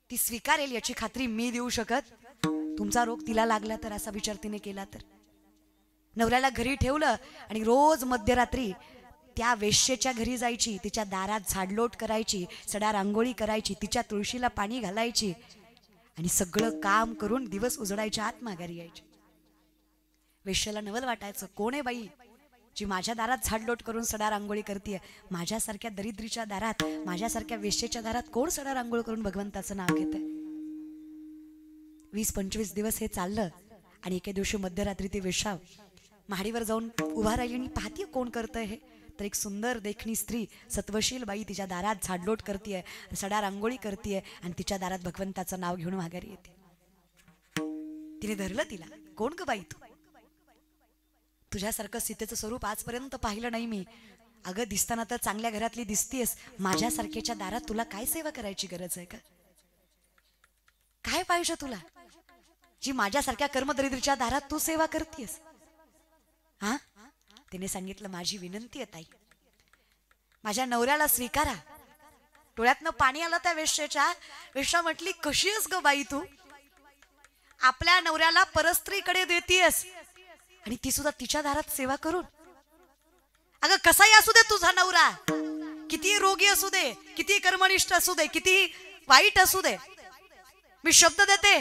ती स्वीकारेल याची खात्री मी देऊ शकत. तुमचा रोग तिला लागला तर, असा विचार तिने केला तर. नवऱ्याला घरी ठेवलं आणि रोज मध्यरात्री त्या वेश्येच्या घरी जायची, तिच्या दारात झाडलोट करायची, सडा रांगोळी करायची, तिच्या तुळशीला पाणी घालायची आणि सगळं काम करून दिवस उजडायच्या आत माघारी यायची. वेश्येला नवल वाटायचं, कोण आहे बाई जी माझ्या दारात झाडलोट करून सडा रांगोळी करते. माझ्यासारख्या दरिद्रीच्या दारात, माझ्यासारख्या वेश्येच्या दारात कोण सडा रांगोळ करून भगवंताचं नाव घेत. 20-25 दिवस हे चाललं आणि एके दिवशी मध्यरात्री ती वेश्या महाडीवर जाऊन उभा राहिली आणि पाहतीये कोण करतंय हे. तर एक सुंदर देखणी स्त्री, सत्वशील बाई तिच्या दारात झाडलोट करतीये, सडा रांगोळी करतीये आणि तिच्या दारात भगवंताचं नाव घेऊन माघारी येते. तिने धरलं तिला, कोण ग बाई तू? तुझ्यासारखं सीतेचं स्वरूप आजपर्यंत पाहिलं नाही मी. अगं दिसताना तर चांगल्या घरातली दिसतीयस, माझ्यासारख्याच्या दारात तुला काय सेवा करायची गरज आहे का? काय पाहिजे तुला जी माझ्यासारख्या कर्मदरिद्रीच्या दारात तू सेवा करतेस? हा, तिने सांगितलं, माझी विनंती आहे ताई, माझ्या नवऱ्याला स्वीकारा. डोळ्यातनं पाणी आलं त्या वेश्येच्या. वेश्या म्हटली, कशी आहेस ग बाई तू? आपल्या नवऱ्याला परस्त्रीकडे देतीयस आणि ती सुद्धा तिच्या दारात सेवा करून. अगं कसाही असू दे तुझा नवरा, किती रोगी असू दे, किती कर्मनिष्ठ असू दे, किती वाईट असू दे, मी शब्द देते,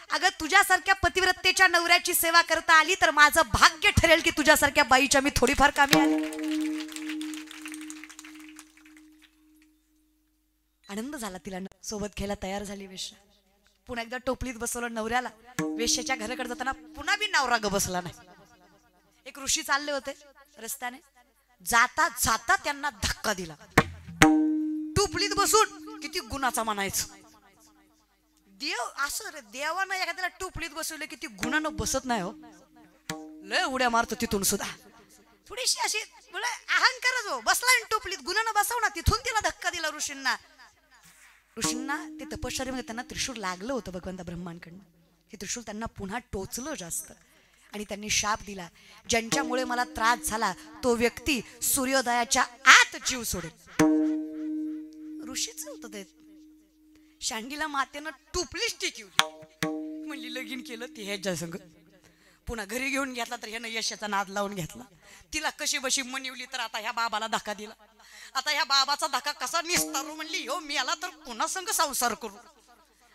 अगं तुझ्यासारख्या पतिव्रतेच्या नवऱ्याची सेवा करता आली तर माझं भाग्य ठरेल की तुझ्यासारख्या बाईच्या मी थोडीफार कामी आली. आनंद झाला तिला, सोबत घ्यायला तयार झाली वेश्या. पुन्हा एकदा टोपलीत बसवलं नवऱ्याला. वेश्याच्या घराकडे जाताना पुन्हा बी नवरा ग बसला नाही. एक ऋषी चालले होते रस्त्याने, जाता जाता त्यांना धक्का दिला. टोपलीत बसून किती गुणाचा म्हणायचं. देव असं रे, देवानं एखाद्याला टोपलीत बसवलं किती गुणानं बसत नाही हो. लय उड्या मारतो तिथून सुद्धा. थोडीशी अशी अहंकार जो बसला टोपलीत, गुणानं बसव ना. तिथून तिला धक्का दिला ऋषींना. ऋषींना ते तपश्चर्यामध्ये त्यांना त्रिशूळ लागलं होतं भगवंत ब्रह्मांकडनं. हे त्रिशूळ त्यांना पुन्हा टोचलं जास्त आणि त्यांनी शाप दिला, ज्यांच्यामुळे मला त्रास झाला तो व्यक्ती सूर्योदयाच्या आत जीव सोडेल. ऋषीच होतं ते. शांडीला मातेनं टोपलीच टिकवली. म्हणली लगीन केलं ते ह्याच्या संग. पुन्हा घरी घेऊन घेतला तर ह्यानं यशाचा नाद लावून घेतला. तिला कशी बशी मनवली तर आता ह्या बाबाला धक्का दिला. आता ह्या बाबाचा धक्का कसा निस्तारू. म्हणली हो मी आला तर पुन्हा संग संसार करू.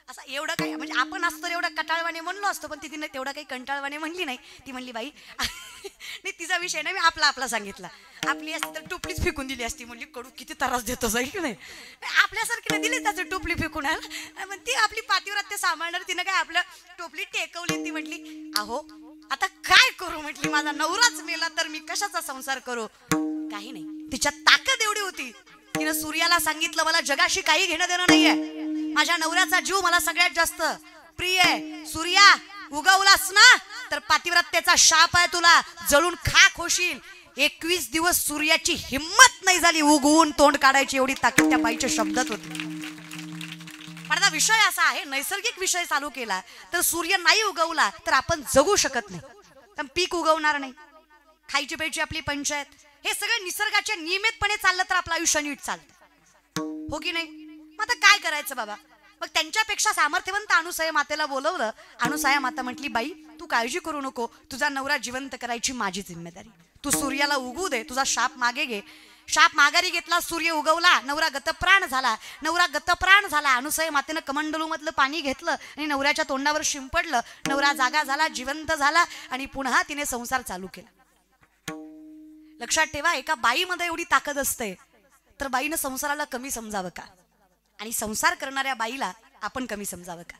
असं एवढं काही म्हणजे आपण असतो एवढं कटाळवाने म्हणलो असतो, पण तिने तेवढा काही कंटाळवाने म्हणली नाही. ती म्हणली बाई नाही, तिचा विषय नाही, मी आपला सांगितला. आपली असती तर टोपलीच फेकून दिली असती. म्हणली कडू किती त्रास देतो जाईल की नाही. आपल्यासारखीने दिली त्याचं टोपली फेकून. पण ती आपली पातिव्रत्य सांभाळणार, तिनं काय आपलं टोपली टेकवली. ती म्हटली अहो आता काय करू. म्हटली माझा नवराच मेला तर मी कशाचा संसार करू. काही नाही, तिच्या ताकद एवढी होती. तिनं सूर्याला सांगितलं मला जगाशी काही घेणं देणं नाहीये, माझ्या नवऱ्याचा जीव मला सगळ्यात जास्त प्रिय आहे. सूर्या उगवलास ना तर पातिव्रत्याचा शाप आहे, तुला जळून खाक होशील. 21 दिवस सूर्याची हिम्मत नाही झाली उगवून तोंड काढायची, एवढी ताकद त्या बाईच्या शब्दात होती. पण आता विषय असा आहे, नैसर्गिक विषय चालू केला तर सूर्य नाही उगवला तर आपण जगू शकत नाही. पण पीक उगवणार नाही, खायची प्यायची आपली पंचायत, हे सगळं निसर्गाच्या नियमितपणे चाललं तर आपलं आयुष्य नीट चालतं, हो की नाही. मग आता काय करायचं बाबा. मग त्यांच्यापेक्षा सामर्थ्यवंत अनुसया मातेला बोलवलं. अनुसया माता म्हटली बाई तू काळजी करू नको, तुझा नवरा जिवंत करायची माझी जिम्मेदारी. तू सूर्याला उगवू दे, तुझा शाप मागे घे. शाप माघारी घेतला, सूर्य उगवला, नवरा गतप्राण झाला. अनुसया मातेनं कमंडलू मधलं पाणी घेतलं आणि नवऱ्याच्या तोंडावर शिंपडलं. नवरा जागा झाला, जिवंत झाला आणि पुन्हा तिने संसार चालू केला. लक्षात ठेवा, एका बाईमध्ये एवढी ताकद असते तर बाईनं संसाराला कमी समजावं का, आणि संसार करणाऱ्या बाईला आपण कमी समजावं का.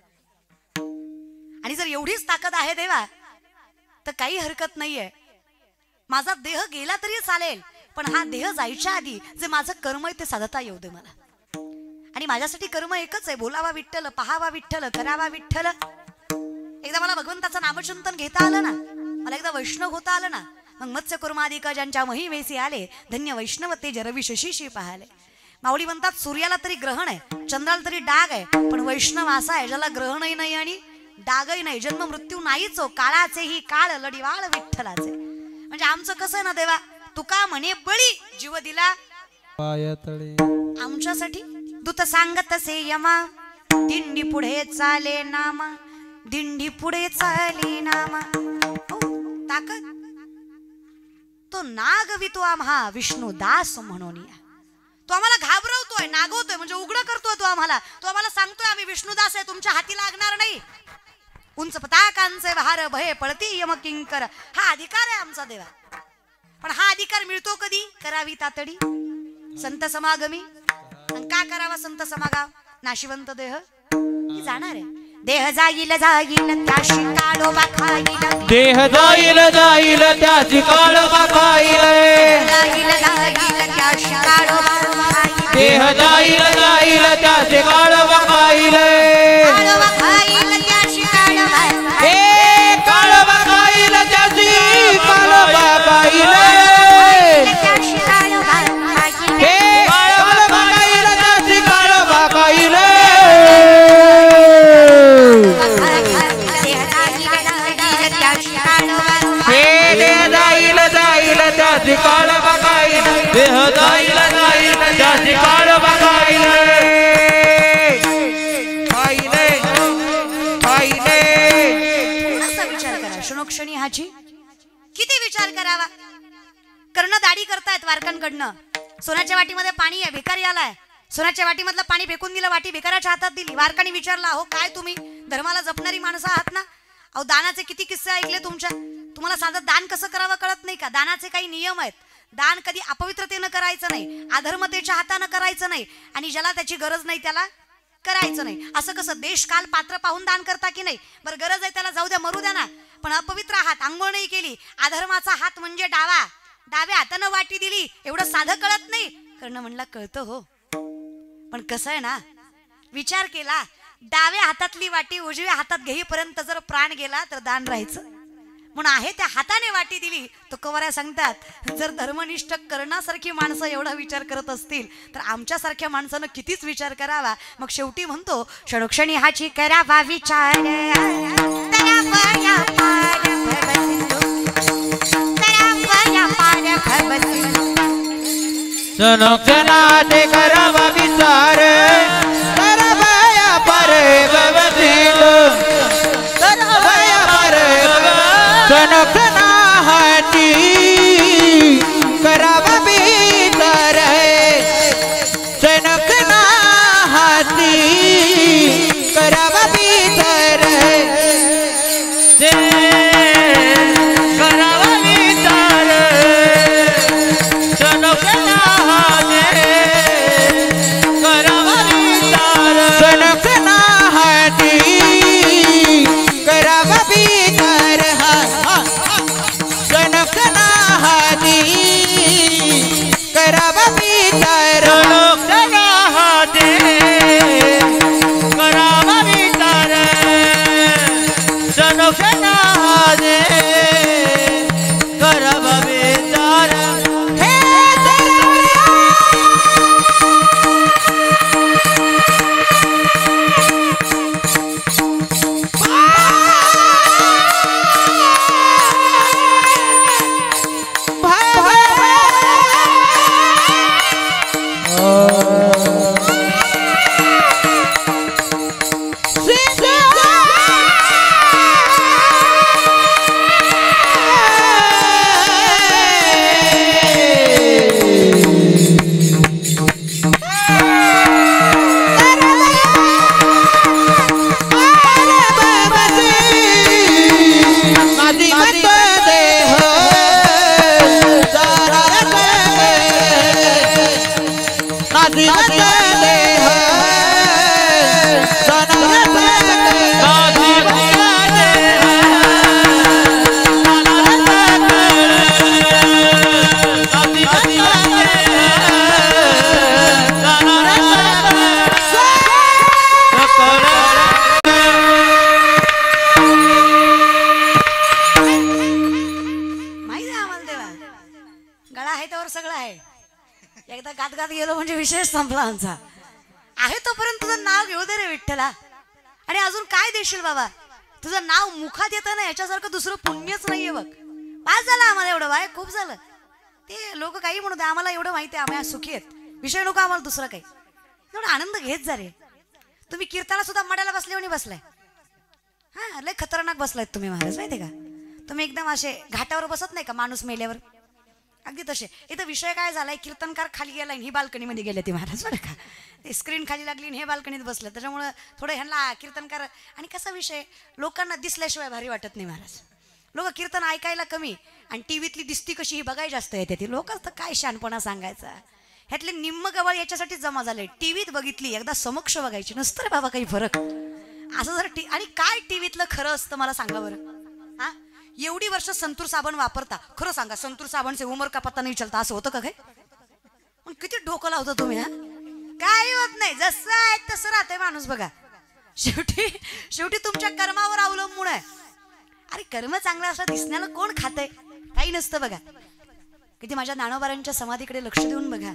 आणि जर एवढीच ताकद आहे देवा तर काही हरकत नाहीये. माझा देह गेला तरी चालेल, पण हा देह जायच्या आधी जे माझं कर्म आहे ते साधता येऊ दे मला. आणि माझ्यासाठी कर्म एकच आहे, बोलावा विठ्ठल, पहावा विठ्ठल, करावा विठ्ठल. एकदा मला भगवंताचं नामचिंतन घेता आलं ना, मला एकदा वैष्णव होता आलं ना, मग मत्स्य कुर्मादिक ज्यांच्या महिमेसी आले, धन्य वैष्णव ते जरविशशीशी पाहाले. माऊली म्हणतात सूर्याला तरी ग्रहण आहे, चंद्राला तरी डाग आहे, पण वैष्णव असा आहे ज्याला ग्रहणही नाही आणि डागही नाही. जन्म मृत्यू नाहीच हो, काळाचे ही काळ लढीवाळ विठ्ठलाचे. म्हणजे आमचं कसं ना देवा, तुका म्हणे बळी जीव दिला पायतळी आमच्यासाठी. दूत सांगत से यमा दिंडी पुढे चाले नामा, दिंडी पुढे चाले नामा. हो, ताकद तो नागवितो आम्हा विष्णू दास म्हणून. तो आम्हाला घाबरवतोय, नागवतोय, म्हणजे उघड करतोय. तो आम्हाला सांगतोय आम्ही विष्णुदास आहे, तुमच्या हाती लागणार नाही. उंच पताकांचे वार भय पळती यम किंकर. हा अधिकार आहे आमचा देवा, पण हा अधिकार मिळतो कधी? करावी तातडी संत समागमी. का करावा संत समागम? नाशिवंत देह जाणार आहे. देह जाईल जाईल त्याशी काळोबा खाईल, देह जाईल जाईल त्याची काळोबा खाईल, जाईल जाईल त्याशी काळोबा खाईल, देह जाईल जाईल त्याची काळोबा खाईल, काळोबा खाईल त्याशी काळोबा हे काळोबा खाईल त्याची काळोबा खाईल, त्याशी काळोबा खाईल, हे काळोबा खाईल त्याची काळोबा खाईल, हे देह जाईल जाईल त्याची काळोबा खाईल, देह जाईल जाईल त्याची काळोबा खाईल, खाईले खाईले. थोडासा विचार करा क्षणोक्षणी ह्याची. किती विचार करावा? कर्ण दाढी करतायत वारकांकडनं. सोन्याच्या वाटीमध्ये पाणी आहे, भिकारी आलाय, सोन्याच्या वाटीमधलं पाणी फेकून दिलं, वाटी भिकाऱ्याच्या हातात दिली. वारकाने विचारला, हो काय तुम्ही धर्माला जपणारी माणसं आहात ना? अहो दानाचे किती किस्से ऐकले तुमच्या. तुम्हाला साधं दान कसं करावं कळत नाही का? दानाचे काही नियम आहेत. दान कधी अपवित्रतेनं करायचं नाही, अधर्मतेच्या हातानं करायचं नाही, आणि ज्याला त्याची गरज नाही त्याला करायचं नाही. असं कसं? देश काल पात्र पाहून दान करता की नाही? बरं गरज आहे त्याला जाऊ द्या, मरू द्या ना. पण अपवित्र हात, आंघोळ नाही केली, अधर्माचा हात म्हणजे डावा, डाव्या हातानं वाटी दिली, एवढं साधं कळत नाही? कर्ण म्हणला कळतं हो, पण कसं आहे ना, विचार केला, डाव्या हातातली वाटी उजव्या हातात घेईपर्यंत जर प्राण गेला तर दान राहायचं. म्हणून आहे त्या हाताने वाटी दिली. तो कवऱ्या सांगतात, जर धर्मनिष्ठ कर्णासारखी माणसं एवढा विचार करत असतील तर आमच्यासारख्या माणसानं कितीच विचार करावा. मग शेवटी म्हणतो, क्षणोक्षणी हाची करावा विचार, क्षणोक्षणाते करावा विचार, करावया परे भवसिंग, करावया परे क्षणोक्षणा हाती करावा विचार, क्षणोक्षणा हाती करावा विचार, करावा विचार, क्षणोक्षणा करावा विचार, क्षणोक्षणा हाती करावा विचार, क्षणोक्षणा हाती करावा विचार, क्षणोक्षणा हाती करावा विचार, क्षणोक्षणा हाती करावा विचार. एकदा गात गात गेलो म्हणजे विषय संपला आमचा. आहे तोपर्यंत तुझं नाव घेऊ दे रे विठ्ठला. आणि अजून काय देशील बाबा, तुझं नाव मुखात येतं ना याच्यासारखं दुसरं पुण्यच नाहीये बघ. पास झालं आम्हाला एवढं बाय, खूप झालं. ते लोक काही म्हणू दे, आम्हाला एवढं माहिती आहे आम्ही सुखी आहेत, विषय नको आम्हाला दुसरं काही. एवढा आनंद घेत जा रे. तुम्ही कीर्तनाला सुद्धा मड्याला बसले आणि बसलाय. हा लय खतरनाक बसलायत तुम्ही महाराज, माहितीये का. तुम्ही एकदम असे घाटावर बसत नाही का माणूस मेल्यावर, अगदी तसे. इथं विषय काय झालाय, कीर्तनकार खाली गेलाय, ही बाल्कनीमध्ये गेले ते महाराज बरं का. ते स्क्रीन खाली लागली आणि हे बाल्कनीत बसलं, त्याच्यामुळं थोडं ह्यांना कीर्तनकार. आणि कसा विषय, लोकांना दिसल्याशिवाय भारी वाटत नाही महाराज. लोक कीर्तन ऐकायला कमी आणि टीव्हीतली दिसती कशी ही बघाय जास्त येते. ती लोक तर काय शानपणा सांगायचा. ह्यातले निम्म गवळ याच्यासाठी जमा झाले. टीव्हीत बघितली एकदा समक्ष बघायची नसतं रे बाबा काही फरक असं जर. आणि काय टीव्हीतलं खरं असतं मला सांगा बरं. हा एवढी वर्ष संतूर साबण वापरता, खरं सांगा संतूर साबण से उमर का पत्ता नाही चलता, असं होतं का काय. पण किती डोकं लावता तुम्ही. हा काही होत नाही, जसं आहे तसं राहतंय माणूस बघा. शेवटी शेवटी तुमच्या कर्मावर अवलंबून आहे. अरे कर्म चांगलं असं दिसण्याला कोण खातंय, काही नसतं बघा. किती माझ्या ज्ञानोबारांच्या समाधीकडे लक्ष देऊन बघा,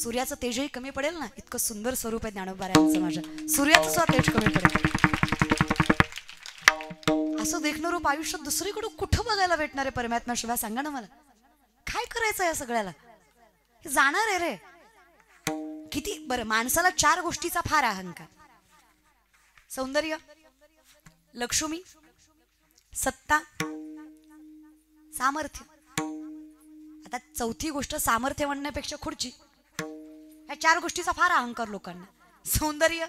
सूर्याचं तेजही कमी पडेल ना, इतकं सुंदर स्वरूप आहे ज्ञानोबारांचं. माझ्या सूर्याचं सुद्धा तेज कमी पडेल. असं देखणं रूप आयुष्यात दुसरीकडे कुठं बघायला भेटणार आहे परमात्मा शिवाय, सांगा ना मला. काय करायचं या सगळ्याला, हे जाणार आहे रे. किती बरं, माणसाला 4 गोष्टीचा फार अहंकार. सौंदर्य, लक्ष्मी, सत्ता, सामर्थ्य. आता चौथी गोष्ट सामर्थ्य म्हणण्यापेक्षा खुर्ची. या 4 गोष्टीचा फार अहंकार लोकांना. सौंदर्य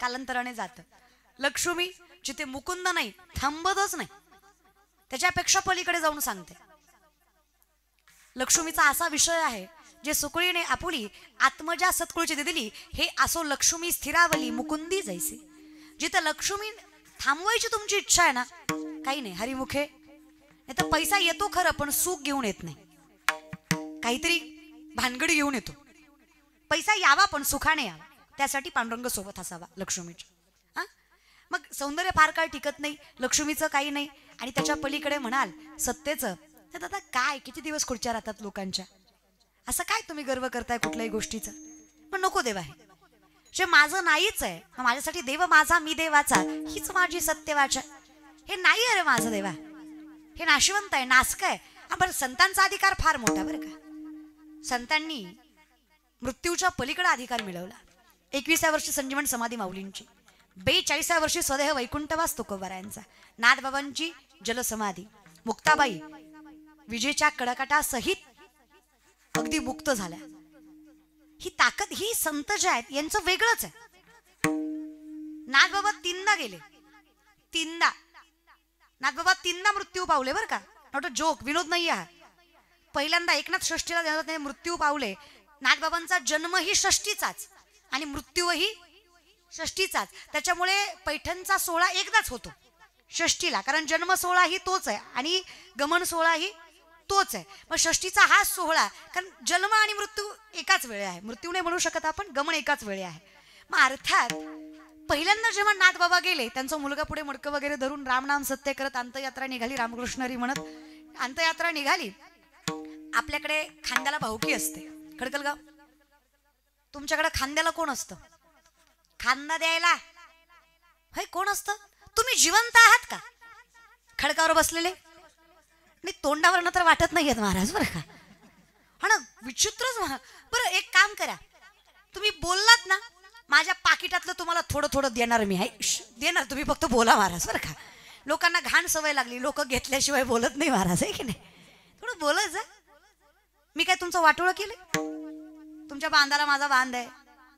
कालांतराने जातं. लक्ष्मी जिथे मुकुंद नाही थांबतच नाही, त्याच्यापेक्षा पलीकडे जाऊन सांगते. लक्ष्मीचा असा विषय आहे, जे सुकळीने आपुली आत्मजा सत्कुळची दिली, हे असो लक्ष्मी स्थिरावली मुकुंदी जैसे. जिथे लक्ष्मी थांबवायची तुमची इच्छा आहे ना, काही नाही हरिमुखे. नाही तर पैसा येतो खरं, पण सुख घेऊन येत नाही, काहीतरी भानगडी घेऊन येतो. पैसा यावा पण सुखाने यावा, त्यासाठी पांडुरंग सोबत असावा लक्ष्मीच्या. हा मग सौंदर्य फार काळ टिकत नाही, लक्ष्मीचं काही नाही. आणि त्याच्या पलीकडे म्हणाल सत्तेचं, तर आता काय किती दिवस खुर्च्या राहतात लोकांच्या. असं काय तुम्ही गर्व करताय कुठल्याही गोष्टीचा. पण नको देवा, हे जे माझं नाहीच आहे, माझ्यासाठी देव माझा मी देवाचा, हीच माझी सत्यवाचा. हे नाही अरे माझं देवा, हे नाशिवंत आहे, नासक आहे. पण संतांचा अधिकार फार मोठा बरं का. संतांनी मृत्यूच्या पलीकडे अधिकार मिळवला. 21व्या वर्षी संजीवन समाधी माऊलींची, 42व्या वर्षी स्वदेह वैकुंठवास तुकोबारायांचा, नाथबाबांची जलसमाधी, मुक्ताबाई विजेच्या कडकटासहित अगदी मुक्त झाल्या. ही ताकद, ही संत जे आहेत यांचं वेगळंच आहे. नाथबाबा 3दा गेले, 3दा नाथबाबा 3दा मृत्यू पावले बरं का. नॉट अ जोक, विनोद नाही आहे. पहिल्यांदा एकनाथ षष्ठीला मृत्यू पावले. नाथबाबांचा जन्मही षष्ठीचाच आणि मृत्यूही षष्ठीचाच. त्याच्यामुळे पैठणचा सोहळा एकदाच होतो षष्ठीला, कारण जन्म सोहळा ही तोच आहे आणि गमन सोहळा ही तोच आहे. मग षष्ठीचा हा सोहळा, कारण जन्म आणि मृत्यू एकाच वेळे आहे. मृत्यू नाही म्हणू शकत आपण, गमन एकाच वेळे आहे. मग अर्थात पहिल्यांदा जेव्हा नाथबाबा गेले, त्यांचा मुलगा पुढे मडकं वगैरे धरून रामनाम सत्य करत अंतयात्रा निघाली, रामकृष्ण हरी म्हणत अंतयात्रा निघाली. आपल्याकडे खांद्याला भाऊकी असते. खडकलगाव, तुमच्याकडे खांद्याला कोण असतं खांदा द्यायला? हे कोण असतं? तुम्ही जिवंत आहात का? खडकावर बसलेले नाही, तोंडावर तर वाटत नाहीयेत महाराज बरं का. हा ना, विचित्रच. बरं एक काम करा, तुम्ही बोललात ना, माझ्या पाकिटातलं तुम्हाला थोडं थोडं देणार मी आहे, देणार, तुम्ही फक्त बोला महाराज बरं का. लोकांना घाण सवय लागली, लोक घेतल्याशिवाय बोलत नाही महाराज, आहे की नाही. थोडं बोलत जा. मी काय तुमचं वाटोळं केलं? तुमच्या बांधाला माझा बांध आहे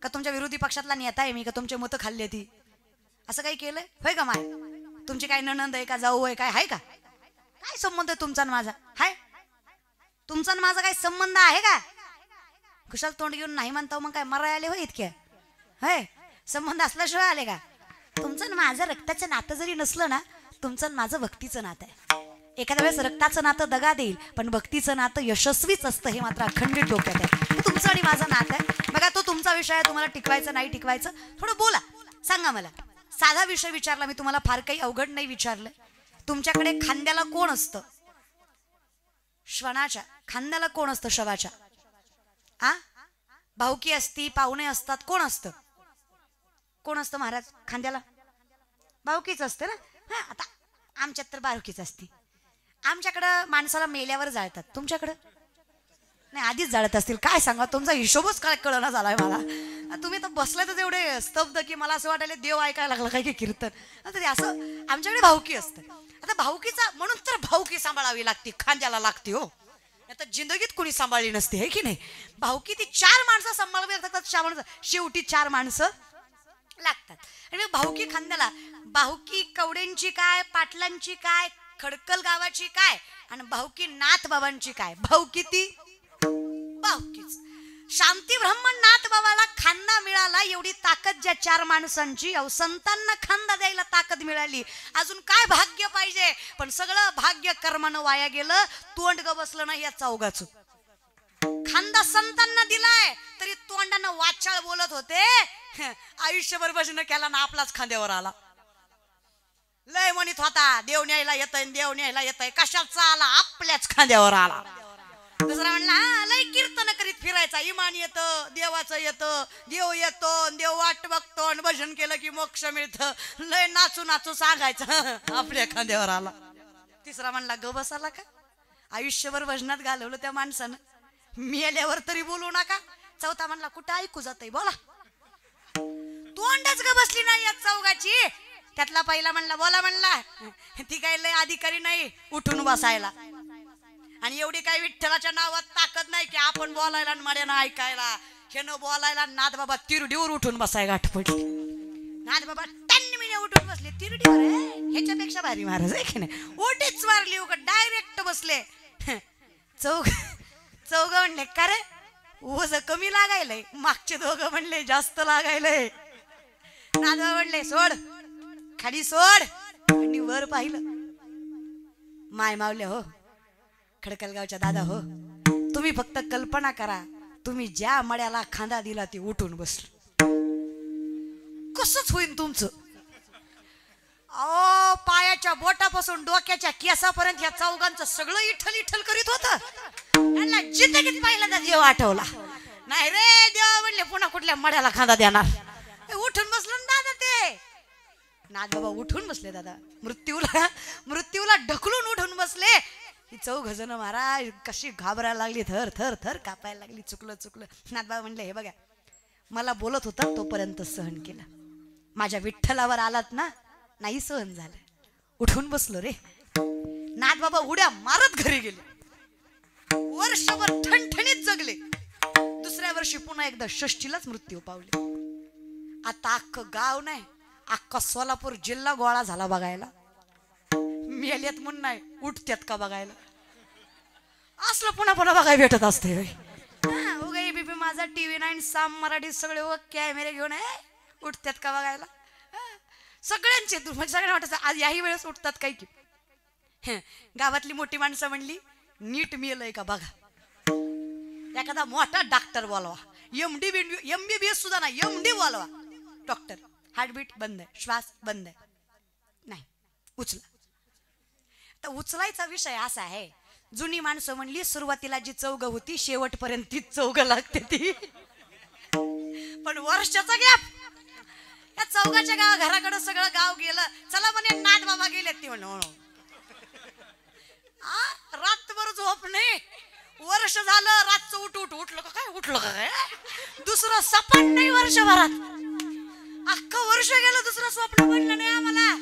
का? तुमच्या विरोधी पक्षातला नेता आहे मी का? तुमचे मतं खाल्ली ती असं काही केलंय होय का? माय तुमची काय नणंद आहे का, जाऊ आहे काय, आहे का? काय संबंध आहे तुमचा आणि माझा? हाय, तुमचा आणि माझा काय संबंध आहे का? कुशाल तोंड घेऊन नाही म्हणता मग काय मराय आले हो इतक्या? होय, संबंध असल्याशिवाय आले का? तुमचं आणि माझं रक्ताचं नातं जरी नसलं ना, तुमचं आणि माझं भक्तीचं नातं आहे. एखाद्या वेळेस रक्ताचं नातं दगा देईल, पण भक्तीचं नातं यशस्वीच असतं, हे मात्र अखंडित डोक्यात आहे. तुमचं आणि माझं नातं आहे बघा. तो तुमचा विषय आहे, तुम्हाला टिकवायचं नाही टिकवायचं थोडं बोला, सांगा मला. साधा विषय विचारला मी तुम्हाला, फार काही अवघड नाही विचारलं. तुमच्याकडे खांद्याला कोण असतं? श्वानाच्या खांद्याला कोण असतं? शवाच्या. आ भाऊकी असती, पाहुणे असतात, कोण असतं महाराज खांद्याला? भाऊकीच असतं ना. हा आता आमच्यात तर बारूकीच असते. आमच्याकडं माणसाला मेल्यावर जाळतात, तुमच्याकडं नाही आधीच जाळत असतील. काय सांगा, तुमचा हिशोबच काय कळना झालाय मला. तुम्ही तर बसलाय तर एवढे स्तब्ध की मला असं वाटायला देव ऐकायला लागला काय की कीर्तन. तरी असं आमच्याकडे भाऊकी असतं. आता भाऊकीचा म्हणून तर भाऊकी सांभाळावी लागते, खांद्याला लागते हो. आता जिंदगीत कोणी सांभाळली नसते हे की नाही. भाऊकी ती 4 माणसं सांभाळावी लागतात, शेवटी 4 माणसं लागतात. आणि भाऊकी खांद्याला, भाऊकी कवड्यांची काय, पाटलांची काय, खडकल गावाची काय, आणि भाऊकी नाथ बाबांची काय. भाऊकी ती भाऊकीच. शांती ब्रह्मन नाथ बाबाला खांदा मिळाला, एवढी ताकद ज्या 4 माणसांची. अहो संतांना खांदा द्यायला ताकद मिळाली, अजून काय भाग्य पाहिजे. पण सगळं भाग्य कर्मानं वाया गेलं, तोंड ग बसलं नाही या चौघाचं. खांदा संतांना दिलाय तरी तोंडानं वाचाळ बोलत होते. आयुष्यभर भजन केला ना आपलाच खांद्यावर आला. लय म्हणत होता देव न्यायला येतय, देव न्यायला येतय, कशाचा आला? आपल्याच खांद्यावर आला. दुसरा म्हणला हा लय कीर्तन करीत फिरायचा, इमान येतं, देवाचं येतं, देव येतो, देव वाट बघतो, आणि भजन केलं की मोक्ष मिळतं. लय नाचू नाचू सांगायचं, आपल्या खांद्यावर आला. तिसरा म्हणला ग बसाला का? आयुष्यभर भजनात घालवलं त्या माणसानं, मेल्यावर तरी बोलू नका. चौथा म्हणला कुठं ऐकू जातय बोला. तोंडच ग बसली नाही या चौघाची. त्यातला पहिला म्हणला बोला म्हणला, ती काय लय अधिकारी नाही उठून बसायला. आणि एवढी काही विठ्ठलाच्या नावात ताकद नाही की आपण बोलायला आणि मड्यानं ऐकायला. हे न बोलायला नाथ बाबा तिरडीवर उठून बसाय गाठ पडली. नाथ बाबा टन्मिने उठून बसले तिरडीवर. ह्याच्यापेक्षा भारी महाराज आहे की नाही. ओटीच मारली उगा डायरेक्ट बसले. चौघ म्हणले का रे ओझ कमी लागायलंय, मागचे दोघं म्हणले जास्त लागायलंय. नाथ बाबा म्हणले सोड खाली सोड. आणि वर पाहिलं, माय मावले हो खडकलगावच्या दादा हो, तुम्ही फक्त कल्पना करा, तुम्ही ज्या मड्याला खांदा दिला ते उठून बसलं, कसंच होईल तुमचं. अहो पायाच्या बोटापासून डोक्याच्या केसापर्यंत या चौघांचं सगळं इठल इठल करीत होतं. यांना जिंदगीत पहिल्यांदा देव आठवला नाही रे. देव म्हणले पुन्हा कुठल्या मड्याला खांदा देणार. उठून बसलं दादा ते. नाथ बाबा उठून बसले दादा, मृत्यूला ढकलून उठून बसले. ही 4 जण महाराज कशी घाबरायला लागली, थर थर थर कापायला लागली. चुकलं. नाथ बाबा म्हणले हे बघा, मला बोलत होता तोपर्यंत सहन केलं, माझ्या विठ्ठलावर आलात ना नाही सहन झालं, उठून बसलो रे. नाथ बाबा उड्या मारत घरी गेले. वर्षभर ठणठणीत जगले. दुसऱ्या वर्षी पुन्हा एकदा षष्टीलाच मृत्यू पावले. आता अख्खं गाव नाही, अख्खा सोलापूर जिल्हा गोळा झाला बघायला. मेल्यात म्हणून नाही, उठत्यात का बघायला. असलं पुन्हा बघायला भेटत असते. उगा बीपी माझा TV 9 साम मराठी सगळे कॅमेरे घेऊन उठत्यात का बघायला. सगळ्यांचे म्हणजे सगळ्यांना वाटत आज याही वेळेस उठतात काही की. गावातली मोठी माणसं म्हणली नीट मेलय का बघा. एखादा मोठा डॉक्टर बोलवा, MBBS सुद्धा नाही, MD बोलवा. डॉक्टर हार्टबीट बंद आहे, श्वास बंद आहे, नाही उचला. तर उचलायचा विषय असा आहे, जुनी माणसं म्हणली सुरुवातीला जी चौघ होती शेवटपर्यंत तीच चौघ लागते ती. पण वर्षाचा गॅप या चौघाच्या घराकडे सगळं गाव गेलं. चला म्हणे नाथ बाबा गेले. ती म्हण रातभर झोप नाही, वर्ष झालं रातचं उठलं का काय दुसरं सपन नाही वर्षभरात. अख्खं वर्ष गेलं दुसरं स्वप्न पडलं नाही आम्हाला.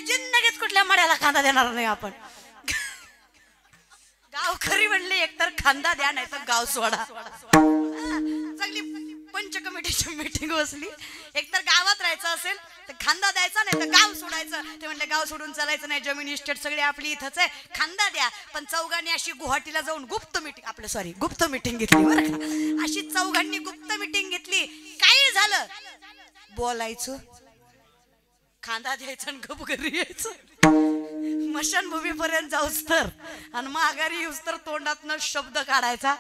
जिंदगीत कुठल्या मड्याला खांदा देणार नाही आपण. गाव खरी म्हणले एकतर खांदा द्या नाही तर गाव सोडा. चांगली पंच कमिटीची मीटिंग बसली. एकतर गावात राहायचं असेल तर खांदा द्यायचा नाही तर गाव सोडायचं. ते म्हणले गाव सोडून चालायचं नाही, जमीन इस्टेट सगळे आपली इथंच आहे, खांदा द्या. पण चौघांनी अशी गुवाहाटीला जाऊन गुप्त मीटिंग घेतली बरं का. अशी चौघांनी गुप्त मीटिंग घेतली. काय झालं बोलायचं, खांदा द्यायचा आणि गप घरी यायचं. स्मशानभूमीपर्यंत जाऊस तर आणि माघारी येऊस तर तोंडातनं शब्द काढायचा.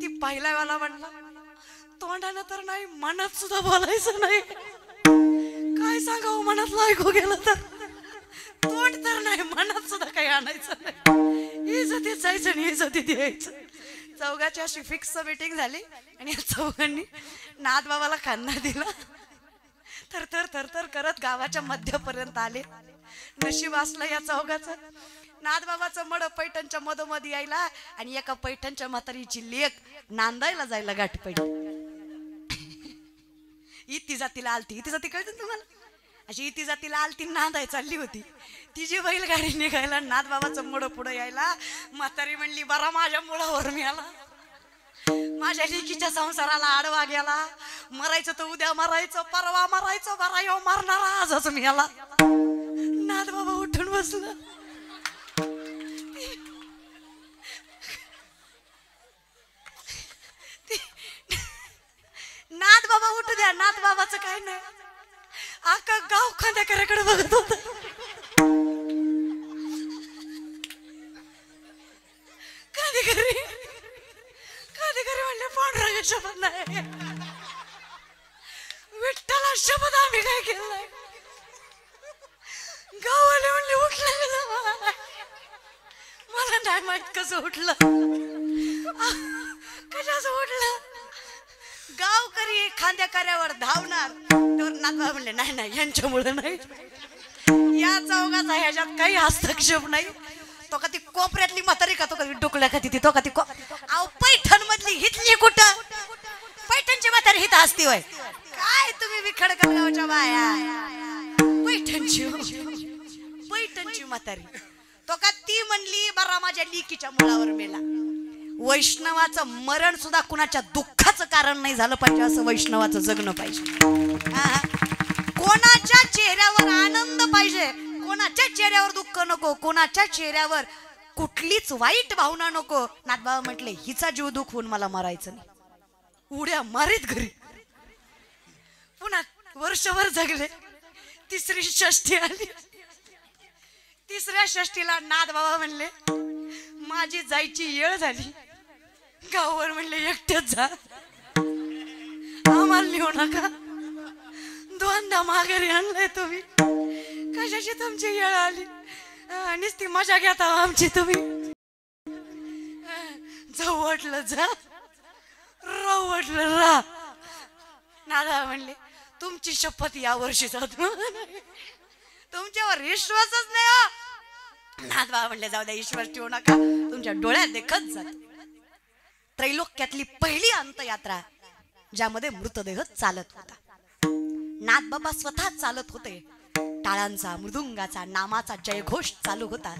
ती पहिला वाला म्हणला तोंडानं तर नाही मनात सुद्धा बोलायचं नाही. काय सांगावं मनातलं ऐकू गेलं तर. तोंड तर नाही मनात सुद्धा काही आणायचं नाही. इज्जतीत जायचं आणि इज्जतीत यायचं. चौघाची अशी फिक्स मीटिंग झाली आणि या चौघांनी नाथ बाबाला खान्ना दिला. थरथर थरथर करत गावाच्या मध्यपर्यंत आले. नशीब असलं या चौघाचं. नाथ बाबाचं मड पैठणच्या मधोमध यायला आणि एका पैठणच्या म्हातारीची लेक नांदायला जायला गाठ पडली. इती जातीला आलती. इती जाती कळतं तुम्हाला? अशी इती जातीला आलती नांदाय चालली होती. तिची बैलगाडी निघायला नाथ बाबाचं मड पुढं यायला. म्हातारी म्हणली बरा माझ्या मुळावर मी आला. माझ्या लेकीच्या संसाराला आडवा गेला. मरायचं तर उद्या मरायचं, परवा मरायचं, बरा यो मारणारा आजच मी आला. नाथ बाबा उठून बसला. नाथ बाबा उठू द्या. नाथ बाबाचं काय नाही. आका गाव खांद्याकऱ्याकडे बघत होत. कधी घरी म्हणले पांढरा शपथ नाही. विठ्ठला शपथ आम्ही काय केलं. गाववाले म्हणले उठलं. मला नाही माहित कसं उठलं, कशाचं उठलं. गावकरी खांद्याकऱ्यावर धावणार तर नाथ म्हणले नाही नाही यांच्यामुळे नाही. या चौघाचा ह्याच्यात काही हस्तक्षेप नाही. तो का ती कोपऱ्यातली म्हातारी का, तो कधी डोकल्या का ती, तो का ती पैठण मधली हितली कुठं. पैठणची म्हातारी हित असती होय. काय तुम्ही विखडकर गावच्या बाया. पैठणची म्हातारी तो का ती म्हणली बरा माझ्या लेकीच्या मुलावर मेला. वैष्णवाचं मरण सुद्धा कुणाच्या दुःखाचं कारण नाही झालं पाहिजे. असं वैष्णवाचं जगणं पाहिजे. कोणाच्या चेहऱ्यावर आनंद पाहिजे, कोणाच्या चेहऱ्यावर दुःख नको, कोणाच्या चेहऱ्यावर कुठलीच वाईट भावना नको. नाथबाबा म्हटले हिचा जीव दुखवून मला मरायचं नाही. उड्या मारीत घरी. पुन्हा वर्षभर जगले. तिसरी षष्ठी आली. तिसऱ्या षष्टीला नाथबाबा म्हणले माझी जायची वेळ झाली. गावावर म्हणले एकटेच जा, आम्हाला नेऊ नका. दोनदा माघारी आणलंय तुम्ही. कशाची तुमची वेळ आली. नुसती मजा घेता आमची तुम्ही. जाऊ वाटलं जा, राहू वाटलं राहा. नादा म्हणले तुमची शपथ या वर्षी जात तुमच्यावर विश्वासच नाही हो. नाथबाबा म्हणले जाऊ द्या ईश्वर ठेवू नका, तुमच्या डोळ्यात देखत जात. त्रैलोक्यातली पहिली अंतयात्रा ज्यामध्ये मृतदेह चालत होता. नाथबाबा स्वतः चालत होते. टाळांचा, मृदुंगाचा, नामाचा जयघोष चालू होता.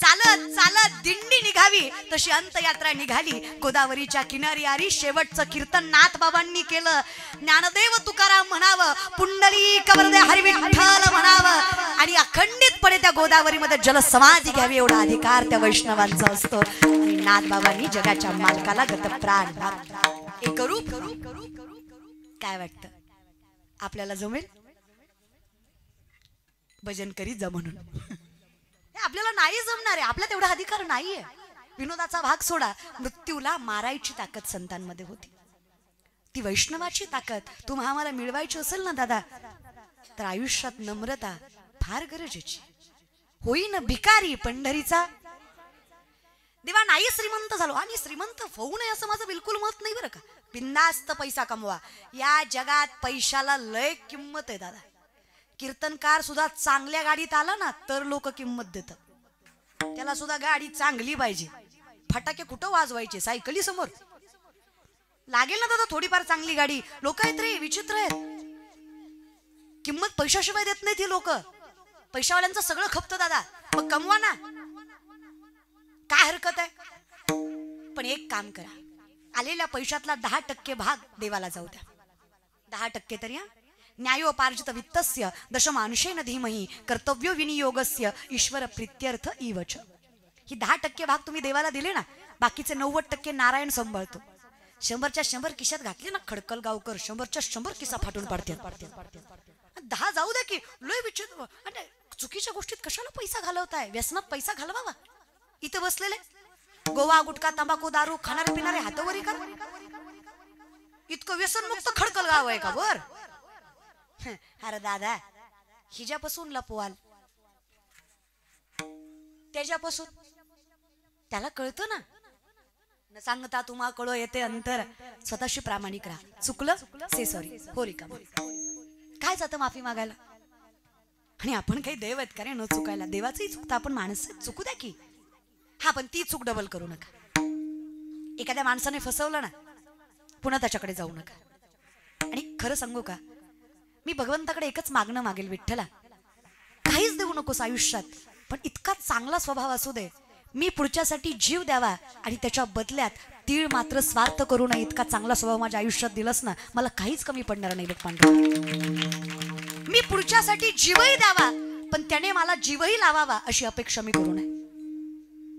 चालत चालत दिंडी निघावी तशी अंतयात्रा निघाली. गोदावरीच्या किनारी आरी. शेवटचं कीर्तन नाथबाबांनी केलं. ज्ञानदेव तुकाराम म्हणावं, पुंडलिक वरदे हरी विठ्ठल म्हणावं आणि अखंडितपणे त्या गोदावरीमध्ये जलसमाधी घ्यावी एवढा अधिकार त्या वैष्णवांचा असतो. आणि नाथबाबांनी जगाच्या मालकाला गतप्राण एक करू. काय वाटतं आपल्याला जमेल? भजन करीत जा म्हणून. आपल्याला नाही जमणार आहे. आपला तेवढा अधिकार नाहीये. विनोदाचा भाग सोडा. मृत्यूला मारायची ताकद संतांमध्ये होती. ती वैष्णवाची ताकद तुम्हा आम्हाला मिळवायची असेल ना दादा, तर आयुष्यात नम्रता फार गरजेची. होईन भिकारी पंढरीचा. देवा नाही श्रीमंत झालो आणि श्रीमंत होऊ नये असं माझं बिलकुल मत नाही बरं का. बिंदास्त पैसा कमवा. या जगात पैशाला लय किंमत आहे दादा. कीर्तनकार सुद्धा चांगल्या गाडीत आला ना तर लोक किंमत देतात. त्याला सुद्धा गाडी चांगली पाहिजे. फटाके कुठं वाजवायचे, सायकली समोर लागेल ना दादा थोडीफार चांगली गाडी. लोक आहेत रे विचित्र आहेत. किंमत पैशाशिवाय देत नाहीत ही लोक. पैशावाल्यांचं सगळं खपतं दादा. मग कमवा ना, काय हरकत आहे. पण एक काम करा, आलेल्या पैशातला 10% भाग देवाला जाऊ द्या. 10% तरी. न्यायोपार्जित वित्तस्य दशमांशेन धीमहि कर्तव्य विनियोगस्य ईश्वर प्रीत्यर्थ इवच. ही 10% भाग तुम्ही देवाला दिले ना, बाकीचे 90% नारायण सांभाळतो. 100च्या 100 खिशात घातले ना खडकल गावकर, 100च्या 100 किसा फाटून पडतात. 10 जाऊ द्या की. लय विचित्र. आणि चुकीच्या गोष्टीत कशाला पैसा घालवताय? व्यसनात पैसा घालवावा. इथे बसलेले गोवा गुटखा तंबाखू दारू खाणारे पिणारे हातवरी करा. इतकं व्यसनमुक्त खडकल गाव आहे का वर? अरे दादा हिच्यापासून लपवाल, त्याच्यापासून त्याला कळतं ना. न सांगता तुम्हा कळो येते अंतर, स्वतःशी प्रामाणिक राहा. चुकलं से सॉरी, हो रिकामा. काय जातं माफी मागायला? आणि आपण काही देव आहेत का रे न चुकायला? देवाचंही चुकतं, आपण माणसं चुकू द्या की. हा पण ती चूक डबल करू नका. एखाद्या माणसाने फसवलं ना, पुन्हा त्याच्याकडे जाऊ नका. आणि खरं सांगू का, मी भगवंताकडे एकच मागणं मागेल, विठ्ठला काहीच देऊ नकोस आयुष्यात, पण इतका चांगला स्वभाव असू दे, मी पुढच्यासाठी जीव द्यावा आणि त्याच्या बदल्यात तीळ मात्र स्वार्थ करू नये, इतका चांगला स्वभाव माझ्या आयुष्यात दिलास ना, मला काहीच कमी पडणार नाही. लोकपांडव, मी पुढच्यासाठी जीवही द्यावा, पण त्याने मला जीवही लावावा अशी अपेक्षा मी करू नये.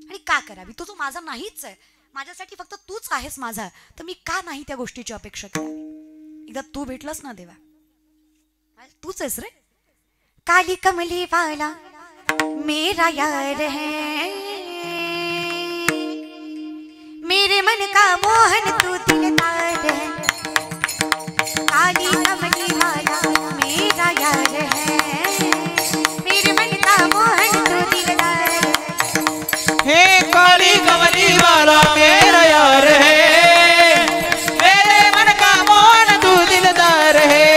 आणि का करावी? तो जो माझा नाहीच आहे, माझ्यासाठी फक्त तूच आहेस माझा, तर मी का नाही त्या गोष्टीची अपेक्षा करावी? एकदा तू भेटलास ना देवा, तूच आहेस रे. काली कमली वाला मेरा यार है, मेरे मन का मोहन तू दिलदार है. काली कमली वाला मेरा यार है, मेरे मन का मोहन तू दिलदार है. हे काली कमली वाला मेरा यार है, मेरे मन का मोहन तू दिलदार है.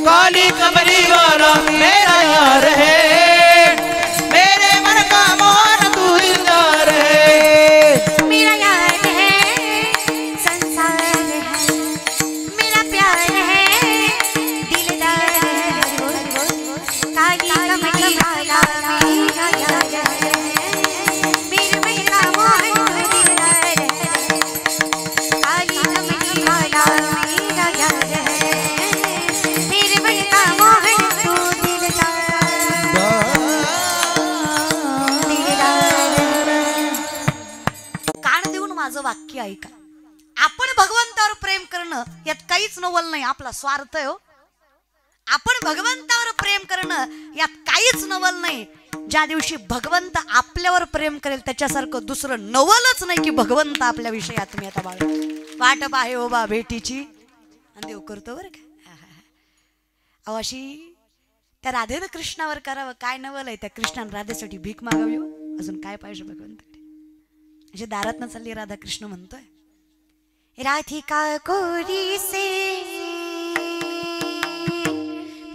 काली कमली वाला मेरा यार है, मेरे मन का मोहन तू दिलदार है. मेरा यार है, संसार है, मेरा प्यार है, दिलदार है. काली कमली वाला मेरा यार है, मेरे मन का मोहन तू दिलदार है. काली कमली वाला मेरा यार है, मेरे मन का मोहन तू दिलदार कान देऊन माझं वाक्य ऐका. आपण भगवंतावर प्रेम करणं यात काहीच नवल नाही, आपला स्वार्थ आहे हो. आपण भगवंतावर प्रेम करणं यात काहीच नवल नाही. ज्या दिवशी भगवंत आपल्यावर प्रेम करेल त्याच्यासारखं दुसरं नवलच नाही की भगवंत आपल्या विषयात. मी आता बाळ वाट पाहे ओबा भेटीची आणि देव करतो बरं का. अहो अशी त्या राधेनं कृष्णावर करावं, काय नवल आहे त्या कृष्णाने राधेसाठी भीक मागावी हो. अजून काय पाहिजे भगवंत? अशी दारात न चालली राधा कृष्ण म्हणतोय, राधिका गोरी से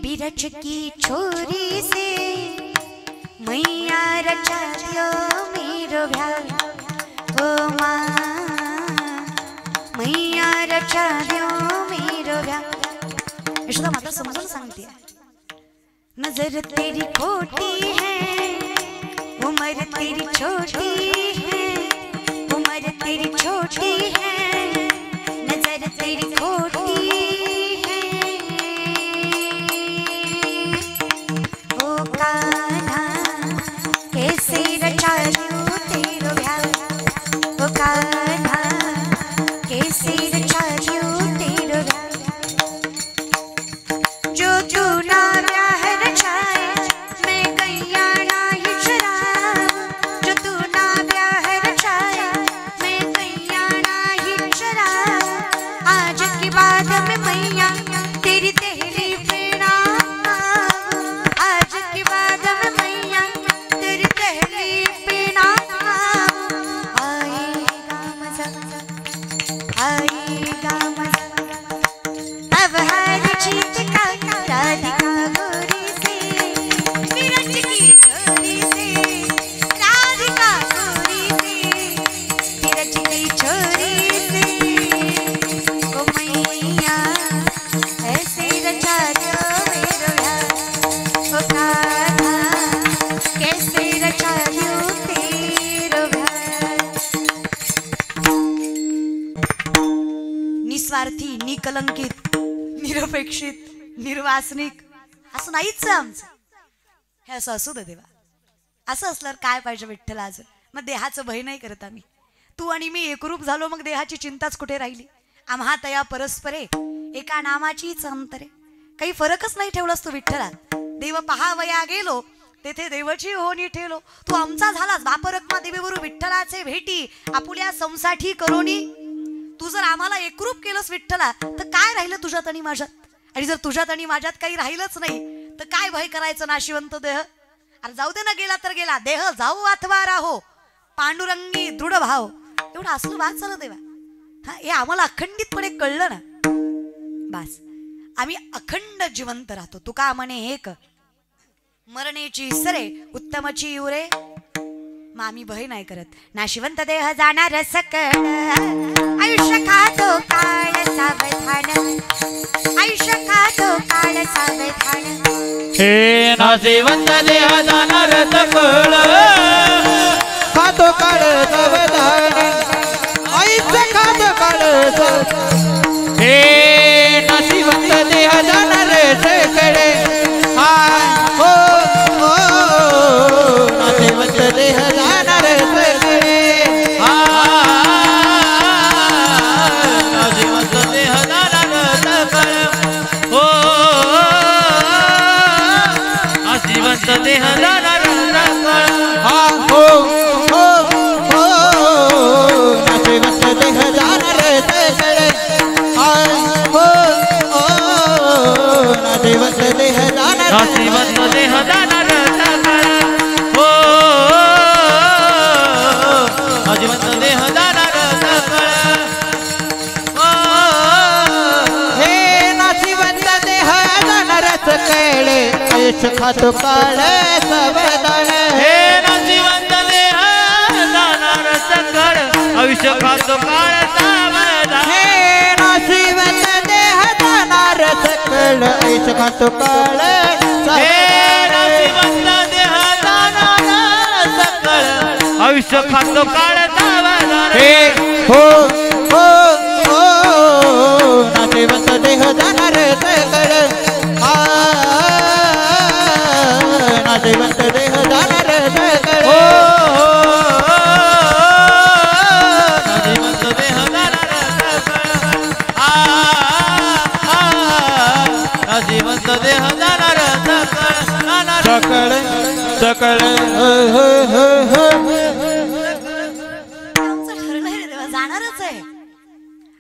बिरज की छोरी से मैया रचा दियो मेरो भ्याल. ओ माँ मैया रचा दियो मेरो भ्याल. यशोदा माता समजून सांगते, नजर तेरी खोटी है, उम्र तेरी छोटी है, उम्र तेरी छोटी है, नजर तेरी खोटी है. ओ कान्हा कैसे रचा दियो तेरो भ्याल. ओ कान्हा कैसे रचा दियो तेरो भ्याल. जो जूना ब्याह रचाए मैं गैया नाही शराब. जो तू ना ब्याह रचाए मैं गैया नाही शराब. आज के बाद में मैया तेरी तेरी पीड़ा. आज के बाद में मैया तेरी तेरी पीड़ा. आएगा मजा, आएगा मजा, अब हर चीज का राधिका गोरी से बिरज की छोरी से. राधिका गोरी से बिरज की छोरी से. ओ मैया ऐसे रचा दो मेरो यार. ओ कान्हा कैसे रचा दो तेरो प्यार. निस्वार्थी, निकलंकित, निरपेक्षित, निर्वासनिक असं नाहीच आहे आमचं. हे असं असू दे देवा. असं असल्यावर काय पाहिजे विठ्ठल? आज मग देहाचं भय नाही करत आम्ही. तू आणि मी एकरूप झालो, मग देहाची चिंताच कुठे राहिली. आम्हा तया परस्परे एका नामाचीच अंतरे. काही फरकच नाही ठेवलास तू विठ्ठला. देव पहावया गेलो तेथे देवची होणी ठेवलो. तू आमचा झालास बापरक्मा देवीवरू विठ्ठलाचे भेटी आपुल्या संसाठी करोनी. तू जर आम्हाला एकरूप केलंस विठ्ठला तर काय राहिलं तुझ्यात आणि माझ्यात? आणि जर तुझ्यात आणि माझ्यात काही राहिलंच नाही तर काय भय करायचं नाशिवंत देह? अरे जाऊ दे ना, गेला तर गेला. देह जाऊ अथवा राहो पांडुरंगी दृढ भाव. एवढं असलं वाद चालत देवा. हा, हे आम्हाला अखंडितपणे कळलं ना, बस आम्ही अखंड जिवंत राहतो. तुका म्हणे एक मरणेची सरे उत्तमची युरे, मग आम्ही भय नाही करत. नाशिवंत देह जाणार सकळ, आयुष्य खातो काळ सावधान, आयुष्य खातो काळ सावधान. हे नाशिवंत देह जाणार सकळ, खातो काळ सावधान, आयुष्य खातो काळ सावधान. हे नाशिवंत देह जाणार सकळ, हा हो हो नाशिवंत देह जाणार सगळे. नाशिवंत देह जाणार सकळ, हो नाशिवंत देह जाणार सकळ. हा हो हो हो नाशिवंत देह जाणार सगळे. हा हो हो नाशिवंत देह जाणार नाशिवंत देह जाणार सकळ, हो नाशिवंत देह जाणार सकळ, हो. हे नाशिवंत देह जाणार सगळे, आयुष्य खातो काळ सावधान. हे नाशिवंत देह जाणार सकळ, आयुष्य खातो काळ सावधान. हे नाशिवंत देह जाणार सकळ, आयुष्य खातो काळ हे नाशिवंत देह जाणार सकळ, आयुष्य खातो काळ सावधान. हे हो हो हो नाशिवंत देह जाणार सकळ. हा नाशिवंत देह जाणार सकळ. हो नाशिवंत देह जाणार सकळ, नाशिवंत देह जाणार सकळ, सकळ सकळ हो हो हो. आमचं ठरलंय रे देवा, जाणारच आहे.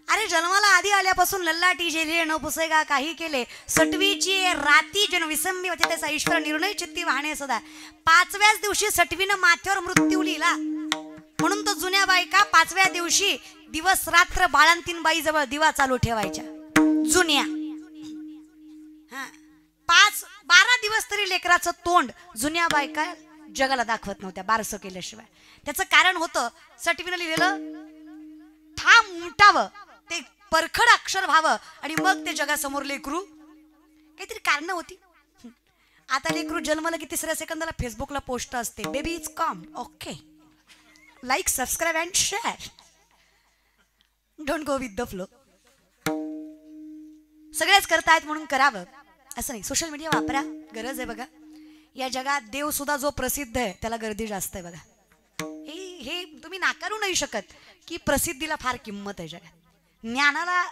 अरे जन्माला आधी आल्यापासून लल्लाटी जेली न पुसेगा काही केले, सटवीची राती जन विसंबी होते त्याचा ईश्वर निर्णय चित्ती वाहणे सदा. 5व्याच दिवशी सटवीनं माथ्यावर मृत्यू लिहिला, म्हणून तो जुन्या बायका 5व्या दिवशी दिवस रात्र बाळंतीन बाई जवळ दिवा चालू ठेवायच्या. जुन्या 5-12 दिवस तरी लेकराचं तोंड जुन्या बायका जगाला दाखवत नव्हत्या बारसं केल्याशिवाय. त्याचं कारण होतं सटवीनं लिहिलेलं ठाम उमटावं, ते परखड अक्षर व्हावं आणि मग ते जगासमोर लेकरू. काहीतरी कारण होती. आता लेकरू जन्मलं की 3ऱ्या सेकंदाला फेसबुकला पोस्ट असते, baby is come, okay, like subscribe and share, don't go with the flow. सगळेच करतायत म्हणून करावं असं नाही. सोशल मीडिया वापरा, गरज आहे बघा. या जगात देव सुद्धा जो प्रसिद्ध आहे त्याला गर्दी जास्त आहे बघा. हे तुम्ही नाकारू नाही शकत की प्रसिद्धीला फार किंमत आहे जगात. ज्ञानाला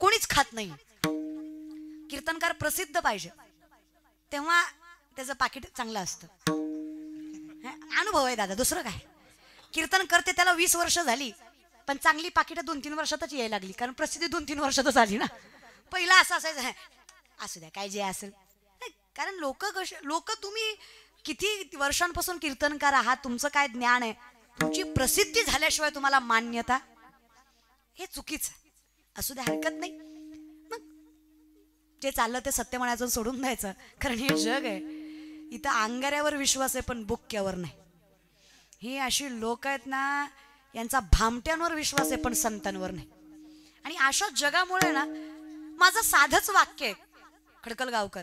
कोणीच खात नाही. कीर्तनकार प्रसिद्ध पाहिजे तेव्हा त्याचं पाकिट चांगलं असतं. अनुभव आहे दादा, दुसरं काय. कीर्तन करते त्याला 20 वर्ष झाली, पण चांगली पाकिटं 2-3 वर्षातच यायला लागली, कारण प्रसिद्धी 2-3 वर्षातच आली ना. पहिला असं असायचं, असू द्या काय जे असेल. कारण लोक तुम्ही किती वर्षांपासून कीर्तनकार आहात, तुमचं काय ज्ञान आहे, तुमची प्रसिद्धी झाल्याशिवाय तुम्हाला मान्यता, हे चुकीचं. असू द्या हरकत नाही. मग जे चाललं ते सत्य म्हणायचं सोडून द्यायचं, कारण हे जग आहे. इथं अंगाऱ्यावर विश्वास आहे पण बुक्क्यावर नाही. ही अशी लोक आहेत ना, यांचा भामट्यांवर विश्वास आहे पण संतांवर नाही. आणि अशा जगामुळे ना माझं साधंच वाक्य आहे, खडकलगावकर,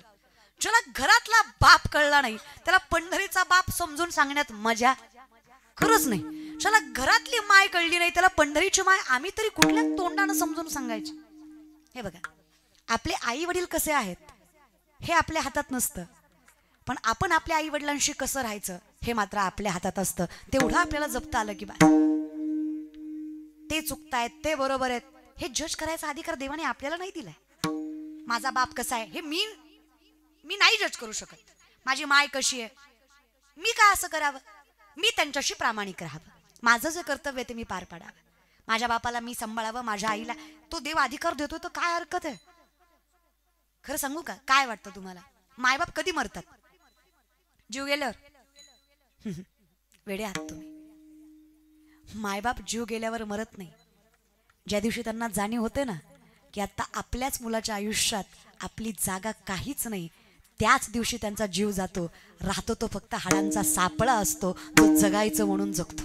ज्याला घरातला बाप कळला नाही त्याला पंढरीचा बाप समजून सांगण्यात मजा खरंच नाही. ज्याला घरातली माय कळली नाही त्याला पंढरीची माय आम्ही तरी कुठल्या तोंडानं समजून सांगायची. हे बघा, आपले आई वडील कसे आहेत हे आपल्या हातात नसतं, पण आपण आपल्या आई वडिलांशी कसं राहायचं हे मात्र आपल्या हातात असतं. तेवढं आपल्याला जपता आलं की बा ते चुकतायत ते बरोबर आहेत हे जज करायचा अधिकार देवाने आपल्याला नाही दिलाय. माझा बाप कसा आहे हे मी नाही जज करू शकत. माझी माय कशी आहे, मी काय असं करावं, मी त्यांच्याशी प्रामाणिक राहावं, माझं जे कर्तव्य आहे ते मी पार पाडावं, माझ्या बापाला मी सांभाळावं, माझ्या आईला तो देव अधिकार देतोय तर काय हरकत आहे. खरं सांगू का, काय वाटतं तुम्हाला, मायबाप कधी मरतात? जीव गेल्यावर? वेडे आहात तुम्ही. मायबाप जीव गेल्यावर मरत नाही. ज्या दिवशी त्यांना जाणीव होते ना की आता आपल्याच मुलाच्या आयुष्यात आपली जागा काहीच नाही, त्याच दिवशी त्यांचा जीव जातो. राहतो तो फक्त हाडांचा सापळा असतो, तो जगायचं म्हणून जगतो.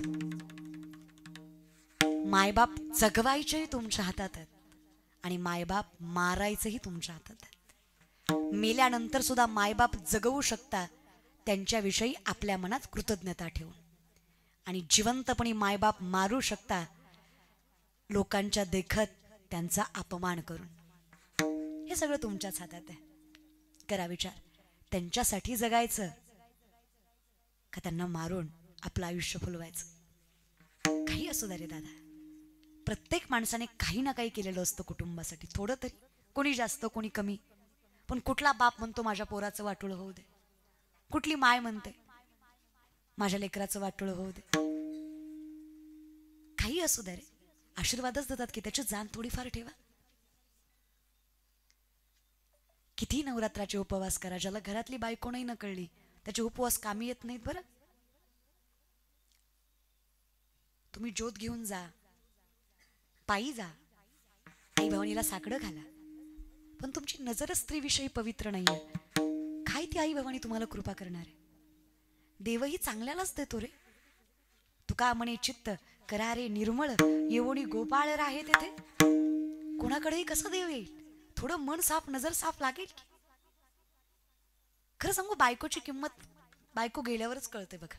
मायबाप जगवायचेही तुमच्या हातात आहेत आणि मायबाप मारायचंही तुमच्या हातात आहेत. मेल्यानंतर सुद्धा मायबाप जगवू शकता त्यांच्याविषयी आपल्या मनात कृतज्ञता ठेवून, आणि जिवंतपणी मायबाप मारू शकता लोकांच्या देखत त्यांचा अपमान करून. हे सगळं तुमच्याच हातात आहे. करा विचार, त्यांच्यासाठी जगायचं का त्यांना मारून आपलं आयुष्य फुलवायचं? काही असू दे रे दादा, प्रत्येक माणसाने काही ना काही केलेलं असतं कुटुंबासाठी, थोडं तरी, कोणी जास्त कोणी कमी. पण कुठला बाप म्हणतो माझ्या पोराचं वाटोळं होऊ दे? कुठली माय म्हणते माझ्या लेकराचं वाटोळं होऊ दे? काही असू दे रे, आशीर्वादच देतात की त्याची जाण थोडीफार ठेवा. किती नवरात्राचे उपवास करा, ज्याला घरातली बायको नाही न कळली त्याचे उपवास कामी येत नाहीत. बरं, तुम्ही ज्योत घेऊन जा, पायी जा, आई भवानीला साकडं घाला, पण तुमची नजरच स्त्रीविषयी पवित्र नाहीये. काय ती आई भवानी तुम्हाला कृपा करणार आहे? देवही चांगल्यालाच देतो रे. तुका म्हणे चित्त करा रे निर्मळ, येवणी गोपाळ राहे तेथे. कोणाकडेही कसं देव येईल? थोडं मन साफ, नजर साफ लागेल की. खरं सांगू, बायकोची किंमत बायको गेल्यावरच कळते बघा,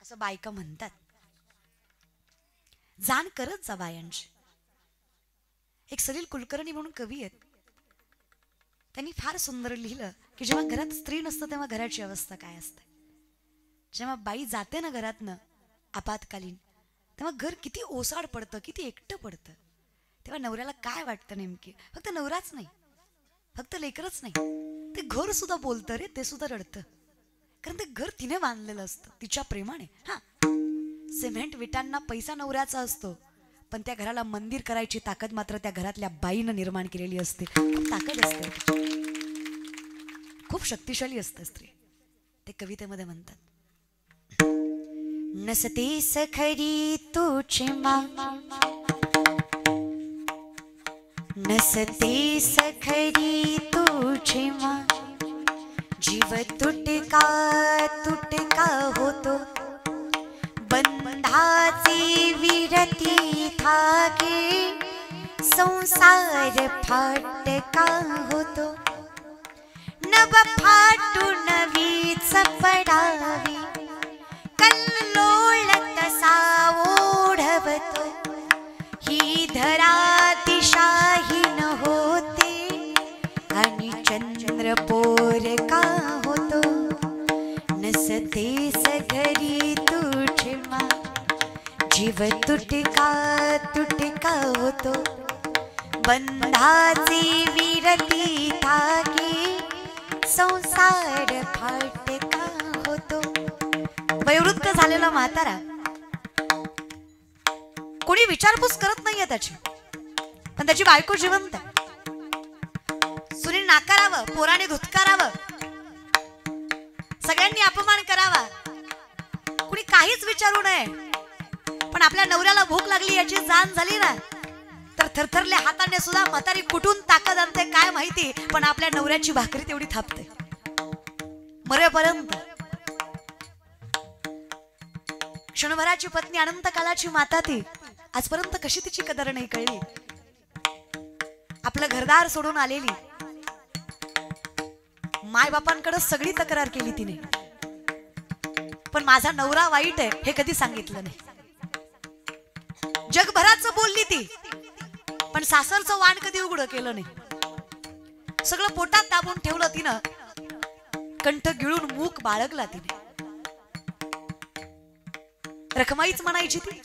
असं बायका म्हणतात. जाण करत जा बायांची. एक सलील कुलकर्णी म्हणून कवी आहेत, त्यांनी फार सुंदर लिहिलं की जेव्हा घरात स्त्री नसतं तेव्हा घराची अवस्था काय असते. जेव्हा बाई जाते ना घरातनं आपातकालीन, तेव्हा घर किती ओसाड पडतं, किती एकटं पडतं. तेव्हा नवऱ्याला काय वाटतं नेमकी? फक्त नवराच नाही, फक्त लेकरच नाही, ते घर सुद्धा बोलतं रे, ते सुद्धा रडतं. कारण ते घर तिने बांधलेलं असतं तिच्या प्रेमाने. हा, सिमेंट विटांना पैसा नवऱ्याचा असतो, पण त्या घराला मंदिर करायची ताकद मात्र त्या घरातल्या बाईनं निर्माण केलेली असते. खूप ताकद असते, खूप शक्तिशाली असते स्त्री. ते कवितेमध्ये म्हणतात, नसतेस खरी तुझी मा, नसतेस खरी तुझी मा, जीव तुटका तुटका होतो, बंधाची विरती थाके, संसार फाटका होतो. नभ फाटून वीज पडावी, कल्लोळ तसा ओढवतो. ही धरा दिशाहीन होते आणि चंद्र पोर का होतो. नसतेस घरी तुझी मा, जीव तुटका तुटका होतो, बंधाची विरती थाके, संसार फाटका होतो. वयोवृद्ध झालेला म्हातारा, कोणी विचारपूस करत नाहीये त्याची, पण त्याची बायको जिवंत आहे. सुनील नाकारावं, पोराने धुतकारावं, सगळ्यांनी अपमान करावा, कुणी काहीच विचारू नये, पण आपल्या नवऱ्याला भूक लागली याची जाण झाली ना तर थरथरल्या हाताने सुद्धा म्हातारी कुठून ताकद आणते काय माहिती, पण आपल्या नवऱ्याची भाकरी तेवढी थापते मरेपर्यंत. क्षणभराची पत्नी, अनंत कालाची माता, ती आजपर्यंत कशी तिची कदर नाही कळली. आपलं घरदार सोडून आलेली, माय बापांकडे सगळी तक्रार केली तिने, पण माझा नवरा वाईट आहे हे कधी सांगितलं नाही. जगभराचं बोलली ती, पण सासरचं वाण कधी उघड केलं नाही. सगळं पोटात दाबून ठेवलं तिनं, कंठ गिळून मूक बाळगला तिने. रखमाईच म्हणायची ती.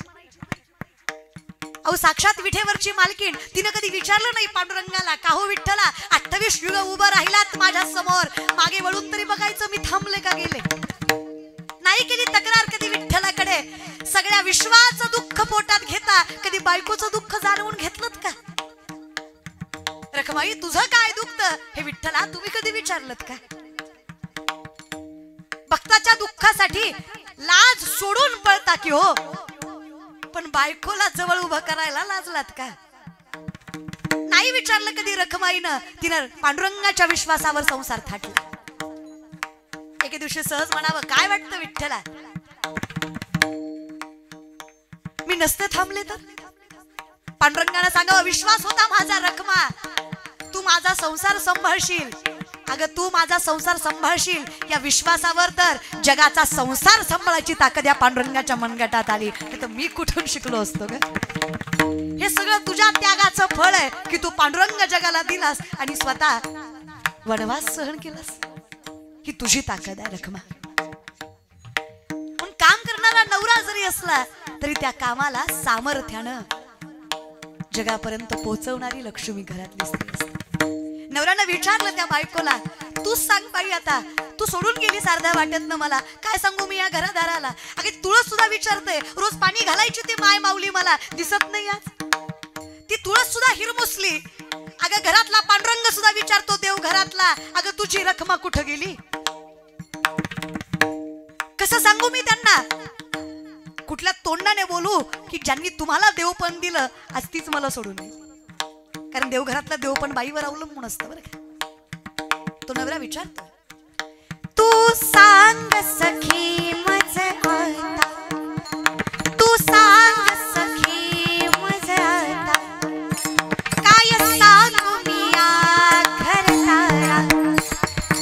अहो, साक्षात विठेवरची मालकीण, तिनं कधी विचारलं नाही पांडुरंगाला, का हो विठ्ठला 28 युग उभं राहिलात माझ्या समोर, मागे वळून तरी बघायचं मी थांबले का गेले? नाही केली तक्रार कधी विठ्ठलाकडे. सगळ्या विश्वाचं दुःख पोटात घेता कधी बायकोचं दुःख जाणवून घेतलं का? रखमाई, तुझं काय दुखतं हे विठ्ठला तुम्ही कधी विचारलं का? भक्ताच्या दुःखासाठी लाज सोडून पळता की हो? पण बायकोला जवळ उभं करायला लाजलात का? नाही विचारलं कधी रखमाईनं, तिनं पांडुरंगाच्या विश्वासावर संसार थाटला. एके दिवशी सहज म्हणावं, काय वाटतं विठ्ठला, मी नसते थांबले तर? पांडुरंगाने सांगावं, विश्वास होता माझा रखमा, तू माझा संसार सांभाळशील. अगं तू माझा संसार सांभाळशील या विश्वासावर तर जगाचा संसार सांभाळायची ताकद या पांडुरंगाच्या मनगटात आली. तर मी कुठून शिकलो असतो ग? हे सगळं तुझ्या त्यागाचं फळ आहे की तू पांडुरंग जगाला दिलास आणि स्वतः वनवास सहन केलास. ही तुझी ताकद आहे रखमा. पण काम करणारा नवरा जरी असला तरी त्या कामाला सामर्थ्यानं जगापर्यंत पोहोचवणारी लक्ष्मी घरातली स्त्री असते. नवऱ्यानं विचारलं त्या बायकोला, तूच सांग बाई, आता तू सोडून गेलीस अर्ध्या वाटेतनं, मला काय सांगू मी या घरादाराला? अगे तुळस सुद्धा विचारते, रोज पाणी घालायची ती माय माऊली मला दिसत नाही आज. ती तुळस सुद्धा हिरमुसली. अगं घरातला पांडुरंग सुद्धा विचारतो देव घरातला, अगं तुझी रखमा कुठं गेली? कसं सांगू मी त्यांना? कुठल्या तोंडाने बोलू की ज्यांनी तुम्हाला देवपण दिलं आज तीच मला सोडून नाही? कारण देवघरातलं देवपण बाईवर अवलंबून असतं बरं का. तो नवरा विचारतो, तू सांग सखी मज आता, तू सांग सखी मज आता, काय सांगू मी या घरदारा,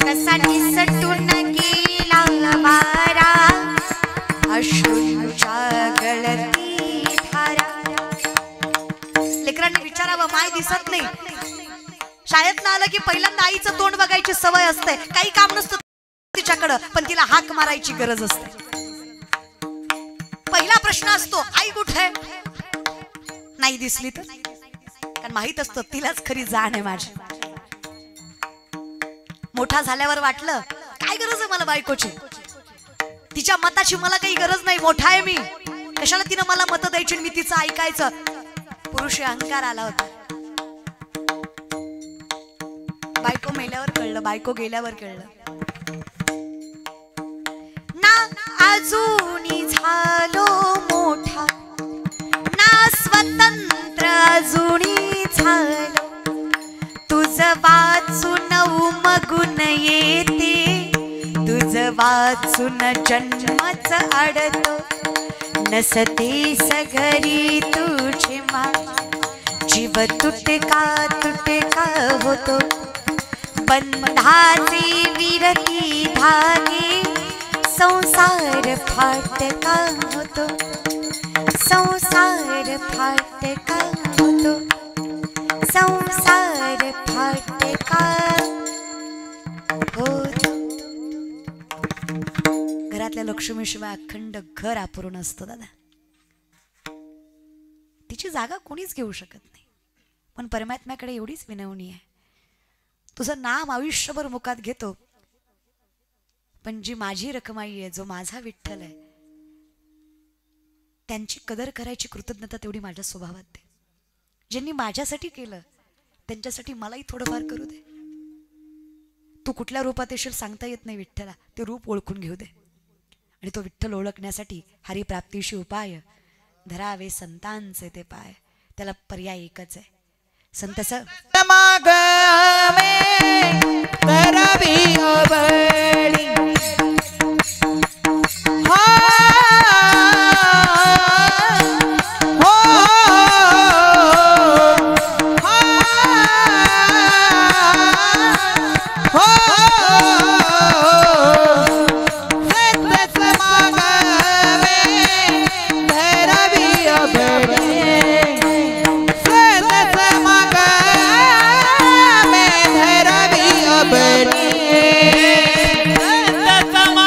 कसा निसटून गेला वारा, अश्रूंच्या गळती धारा. लेकरांनी विचारावं, माय दिसत नाही. शाळेतनं आलं की पहिल्यांदा आईचं तोंड बघायची सवय असते. काही काम नसतं तिच्याकडं, पण तिला हाक मारायची गरज असते. पहिला प्रश्न असतो, आई कुठे? नाही दिसली तर? कारण माहित असतं तिलाच खरी जाण आहे माझी. मोठा झाल्यावर वाटलं, काय गरज आहे मला बायकोची? तिच्या मताची मला काही गरज नाही, मोठा आहे मी, कशाला तिनं मला मत द्यायची, मी तिचं ऐकायचं. पुरुष अहंकार आला होता. बायको मेल्यावर कळलं, बायको गेल्यावर कळलं. ना अजूनी झालो मोठा, ना स्वतंत्र अजूनी झालो, तुझं वाचून उमगून येते, तुझं वाचून जन्मच अडतो, नसते सगरी तुझी मान, जीव तुटका तुटका होतो, बंधाचे विरती धागे, संसार फाटका होतो, संसार फाटका होतो, संसार फाटका होतो. घरातल्या लक्ष्मीशिवाय अखंड घर अपूर्ण असतं दादा. तिची जागा कोणीच घेऊ शकत नाही. पण परमात्म्याकडे एवढीच विनवणी आहे, तुझं नाम आयुष्यभर मुखात घेतो, पण जी माझी रखमाई आहे, जो माझा विठ्ठल आहे, त्यांची कदर करायची कृतज्ञता तेवढी माझ्या स्वभावात आहे. ज्यांनी माझ्यासाठी केलं त्यांच्यासाठी मलाही थोडंफार करू दे. तू कुठल्या रूपात येशील सांगता येत नाही विठ्ठला, ते रूप ओळखून घेऊ दे. आणि तो विठ्ठल ओळखण्यासाठी हरिप्राप्तीशी उपाय धरावे संतांचे ते पाय. त्याला पर्याय एकच आहे, संत माग धरावी अबळी, Sama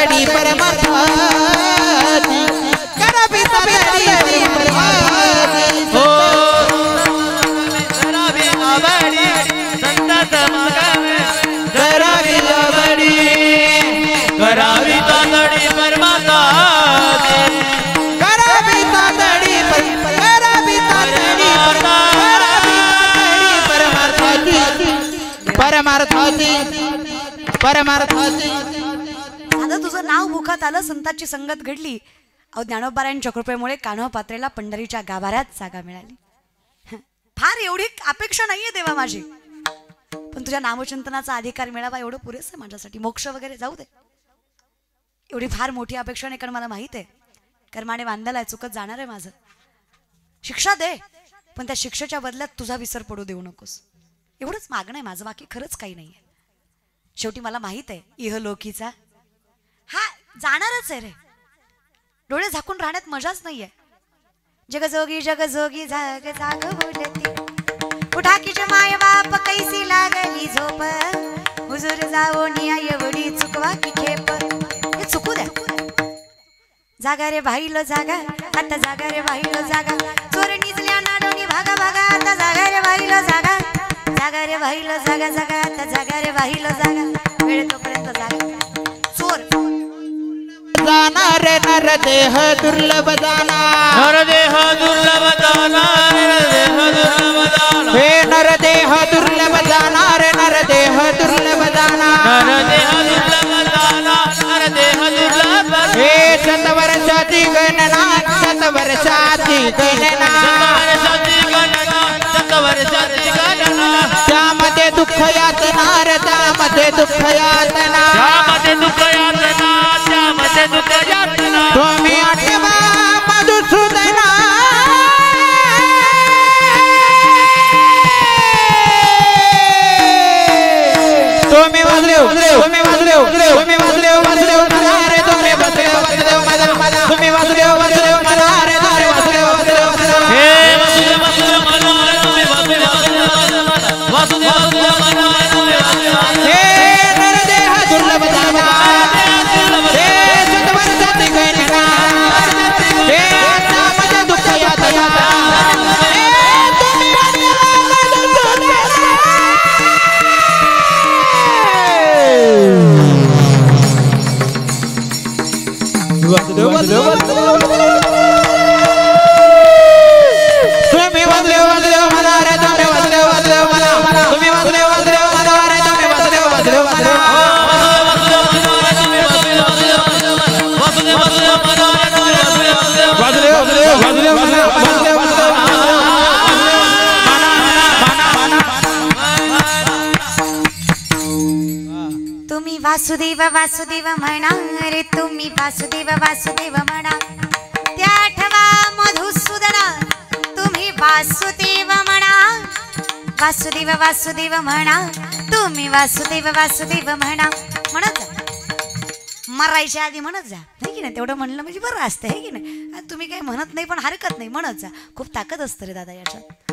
तडी परमार्थाची करावी तडी परमार्थाची हो करावी आवडी संत समागमे करावी आवडी करावी तडी परमार्थाची करावी तडी परमार्थाची परमार्थाची आता तुझं नाव मुखात आलं, संतांची संगत घडली. अहो ज्ञानोबारायांच्या कृपेमुळे कान्हो पात्रेला पंढरीच्या गाभाऱ्यात जागा मिळाली. फार एवढी अपेक्षा नाहीये देवा माझी, पण तुझ्या नामचिंतनाचा अधिकार मिळावा एवढं पुरेसं आहे माझ्यासाठी. मोक्ष वगैरे जाऊ दे, एवढी फार मोठी अपेक्षा नाही, कारण मला माहित आहे कर्माने बांधायला आहे, चुकत जाणार आहे माझं. शिक्षा दे, पण त्या शिक्षेच्या बदल्यात तुझा विसर पडू देऊ नकोस, एवढंच मागणं आहे माझं, बाकी खरंच काही नाहीये. शेवटी मला माहित आहे इहलोकीचा हा जाणारच आहे रे. डोळे झाकून राहण्यात मजाच नाहीये. जगजोगी जगजोगी जाग जाग बोलती उठा की माय बाप कैसी लागली झोप हुजूर जावो निया एवढी चुकवा की खेप. हे चुकू द्या. जागा रे भाईलो जागा, आता जागा रे भाईलो जागा, चोर निजल्या नाडोनी भागा भागा, आता जागा रे भाईलो जागा, जागा रे भाईलो जागा जागा, आता जागा रे भाईलो जागा, वेळ तोपर्यंत जागा. चोर जाणार नर देह दुर्लभ जाणार, नर देह दुर्लभ जाणार, देह दुर्लभ जाणार, हे नर देह दुर्लभ जाणार, नर देह दुर्लभ जाणार, नर देह दुर्लभ जाणार, नर देह दुर्लभ हे शतवर्षाची गणना, शतवर्षाची गणना, शतवर्षाची गणना, त्यामध्ये दुःख यातनार, त्यामध्ये दुःख यातना, त्यामध्ये दुःख यातना, त्यामध्ये दुःख यातना, तुम्ही आठवा मधुसूदना, तुम्ही वाजले तुम्ही वाजले तुम्ही वाजले वाजले अरे तुम्ही वाजले वाजले माझा तुम्ही वाजले वाजले अरे तुम्ही वाजले वाजले हे वासुदेव वासुदेव मनोहर तुम्ही वासुदेव वासुदेव हे नरदेह दुर्लभ जागा, हे शतवर्षाची गणना, हे त्यामध्ये दुःख यातना, हे तुम्ही वाजले वाजले तुम्ही वाजले वाजले म्हणा रे तुम्ही वाजले वाजले म्हणा तुम्ही वाजले वाजले म्हणा रे तुम्ही वाजले वाजले म्हणा वाजले वाजले वाजले म्हणा वाजले वाजले तुम्ही वासुदेव वासुदेव म्हणा रे, तुम्ही वासुदेव वासुदेव म्हणा, त्या आठवा मधुसूदना, तुम्ही वासुदेव म्हणा, वासुदेव वासुदेव म्हणा, तुम्ही वासुदेव वासुदेव म्हणा. म्हणत जा, मरायच्या आधी म्हणत जा, नाही की नाही, तेवढं म्हणलं म्हणजे बरं असतं, आहे की नाही. तुम्ही काही म्हणत नाही पण हरकत नाही, म्हणत जा. खूप ताकद असतं रे दादा याच्यात.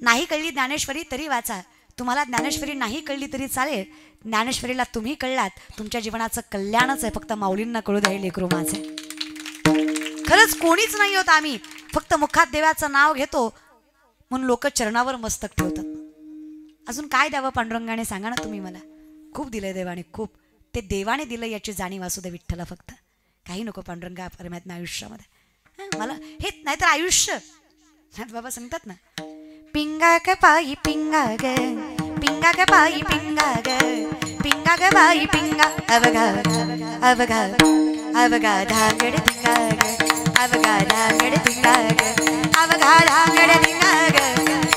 नाही कळली ज्ञानेश्वरी तरी वाचा, तुम्हाला ज्ञानेश्वरी नाही कळली तरी चालेल, ज्ञानेश्वरीला तुम्ही कळलात, तुमच्या जीवनाचं कल्याणच आहे. फक्त माऊलींना कळू द्या लेकरू माझे. खरंच कोणीच नाही होत आम्ही, फक्त मुखात देवाचं नाव घेतो म्हणून लोक चरणावर मस्तक ठेवतात. अजून काय द्यावं पांडुरंगाने सांगा ना तुम्ही मला. खूप दिलंय देवाने, खूप. ते देवाने दिलं याची जाणीव असू दे विठ्ठला. फक्त काही नको पांडुरंगा परमात्मा आयुष्यामध्ये. मला हे नाही तर आयुष्य बाबा सांगतात ना, पिंगा ग पायी पिंगा ग, पिंगा ग पायी पिंगा ग, पिंगा ग बाई पिंगा, अवघा अवघा अवघा धांगड धिंगा ग, अवघा धांगड धिंगा ग, अवघा धांगड धिंगा ग,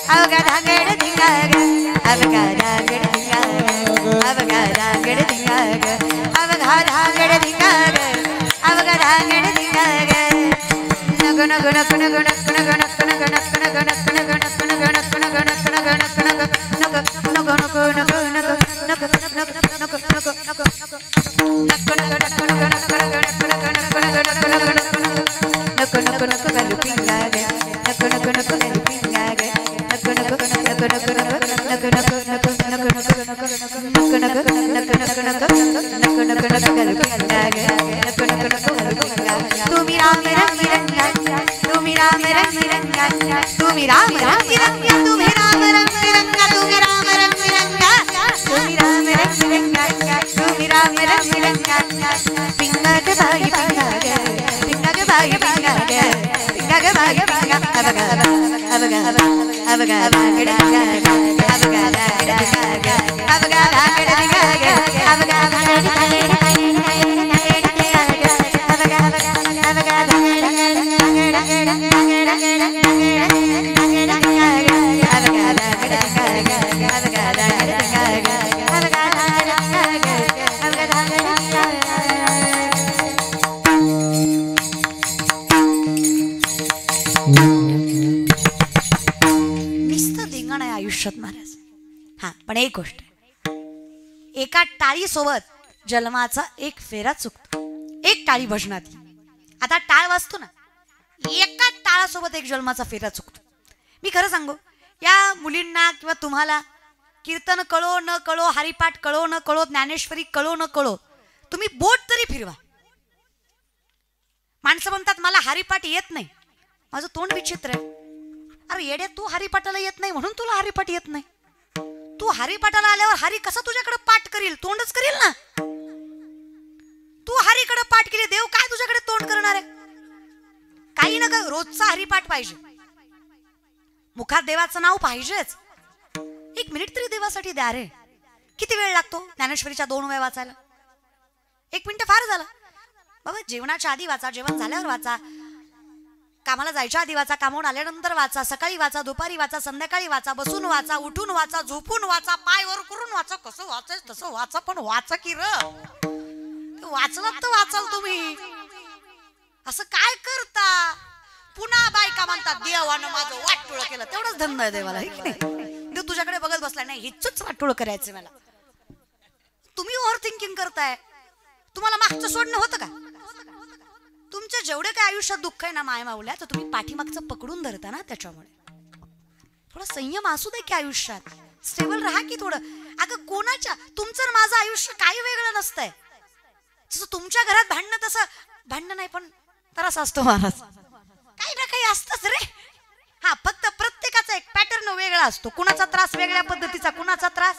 अवघा धांगड धिंगा ग, अवघा धांगड धिंगा ग, अवघा धांगड धिंगा ग, अवघा धांगड धिंगा ग, अवघा धांगड धिंगा ग. नग नग नग नग नग नग नग नग नग नग तुम्ही राम रंग तुम्ही राम रंग तुम्ही राम रंग तुम्ही राम रंग तुम्ही राम रंग पिंगा ग बाई पिंगा ग बाई पिंगा ग बाई पिंगा अबगा महाराज. हा पण एक गोष्ट, एका टाळी सोबत जन्माचा एक फेरा चुकतो. एक टाळी भजनात, आता टाळ वाजतो ना, एका टाळासोबत एक जन्माचा फेरा चुकतो. मी खरं सांगू, या मुलींना किंवा तुम्हाला कीर्तन कळो न कळो, हरिपाठ कळो न कळो, ज्ञानेश्वरी कळो न कळो, तुम्ही बोट तरी फिरवा. माणसं म्हणतात मला हरिपाठ येत नाही. माझं तोंड विचित्र आहे. अरे येड्या, तू हरिपाठाला येत नाही म्हणून तुला हरिपाठ येत नाही. तू हरिपाठाला आल्यावर हरी कसा तुझ्याकडे पाठ करील? तोंडच करील ना. तू हरीकडे पाठ केली, देव काय तुझ्याकडे तोंड करणार आहे? काही नका, रोजचा हरिपाठ पाहिजे, मुखात देवाचं नाव पाहिजेच. एक मिनिट तरी देवासाठी द्या रे. किती वेळ लागतो ज्ञानेश्वरीच्या 2 वेळा वाचायला? 1 मिनिट फार झाला बाबा. जेवणाच्या आधी वाचा, जेवण झाल्यावर वाचा, कामाला जायच्या आधी वाचा, कामावून आल्यानंतर वाचा, सकाळी वाचा, दुपारी वाचा, संध्याकाळी वाचा, बसून वाचा, उठून वाचा, झोपून वाचा, पाय वर करून वाचा. कसं वाचायचं तसं वाचा, पण वाचा की र. वाचलात तर वाचाल तुम्ही. असं काय करता? पुन्हा बायका म्हणतात देवानं माझं वाटोळ केलं. तेवढंच धंदा आहे देवाला, देव तुझ्याकडे बघत बसला नाही, हिचच वाटोळ करायचं मला. तुम्ही ओव्हर थिंकिंग करताय. तुम्हाला मागचं सोडणं होतं का? तुमच्या जेवढे काय आयुष्यात दुःख आहे ना माय माऊल्या, तर तुम्ही पाठीमागचं पकडून धरता ना. त्याच्यामुळे थोडा संयम असू दे की आयुष्यात. स्टेबल राहा की थोडं. अगं कोणाच्या, तुमचं माझं आयुष्य काही वेगळं नसतंय. जसं तुमच्या घरात भांडणं, तसं भांडणं नाही पण त्रास असतो महाराज. काही ना काही असतंच रे. हा फक्त प्रत्येकाचा एक पॅटर्न वेगळा असतो. कुणाचा त्रास वेगळ्या पद्धतीचा, कुणाचा त्रास,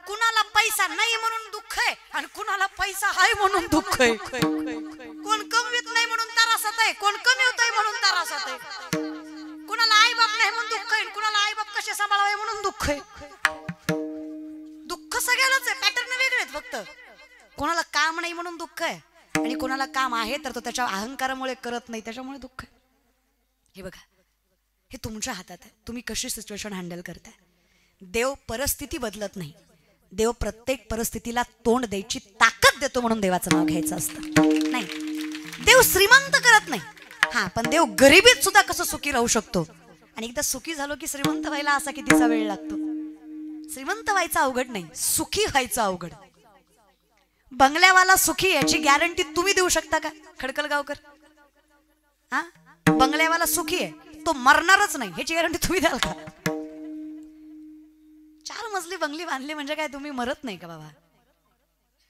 कुणाला पैसा नाही म्हणून दुःख आहे आणि कुणाला पैसा आहे म्हणून दुःख आहे. कोण कमवीत नाही म्हणून त्रासात आहे, कोण कमवत आहे म्हणून त्रासात आहे. कुणाला आई बाप नाही म्हणून दुःख आहे, कुणाला आई बाप कसे सांभाळावे म्हणून दुःख आहे. दुःख सगळ्यालाच आहे, पॅटर्न वेगळे आहेत. फक्त कोणाला काम नाही म्हणून दुःख आहे आणि कोणाला काम आहे तर तो त्याच्या अहंकारामुळे करत नाही, त्याच्यामुळे दुःख आहे. हे बघा, हे तुमच्या हातात आहे. तुम्ही कशी सिच्युएशन हँडल करताय. देव परिस्थिती बदलत नाही. देव प्रत्येक परिस्थितीला तोंड द्यायची ताकद देतो म्हणून देवाचं नाव घ्यायचं असतं. नाही, देव श्रीमंत करत नाही. हा पण देव गरिबीत सुद्धा कसं सुखी राहू शकतो. आणि एकदा सुखी झालो की श्रीमंत व्हायला असा कितीचा वेळ लागतो. श्रीमंत व्हायचं अवघड नाही, सुखी व्हायचं अवघड. बंगल्यावाला सुखी याची गॅरंटी तुम्ही देऊ शकता का खडकलगावकर? हा, बंगल्यावाला सुखी आहे, तो मरणारच नाही ह्याची गॅरंटी तुम्ही द्याल का? 4 मजली बंगली बांधली म्हणजे काय तुम्ही मरत नाही का बाबा?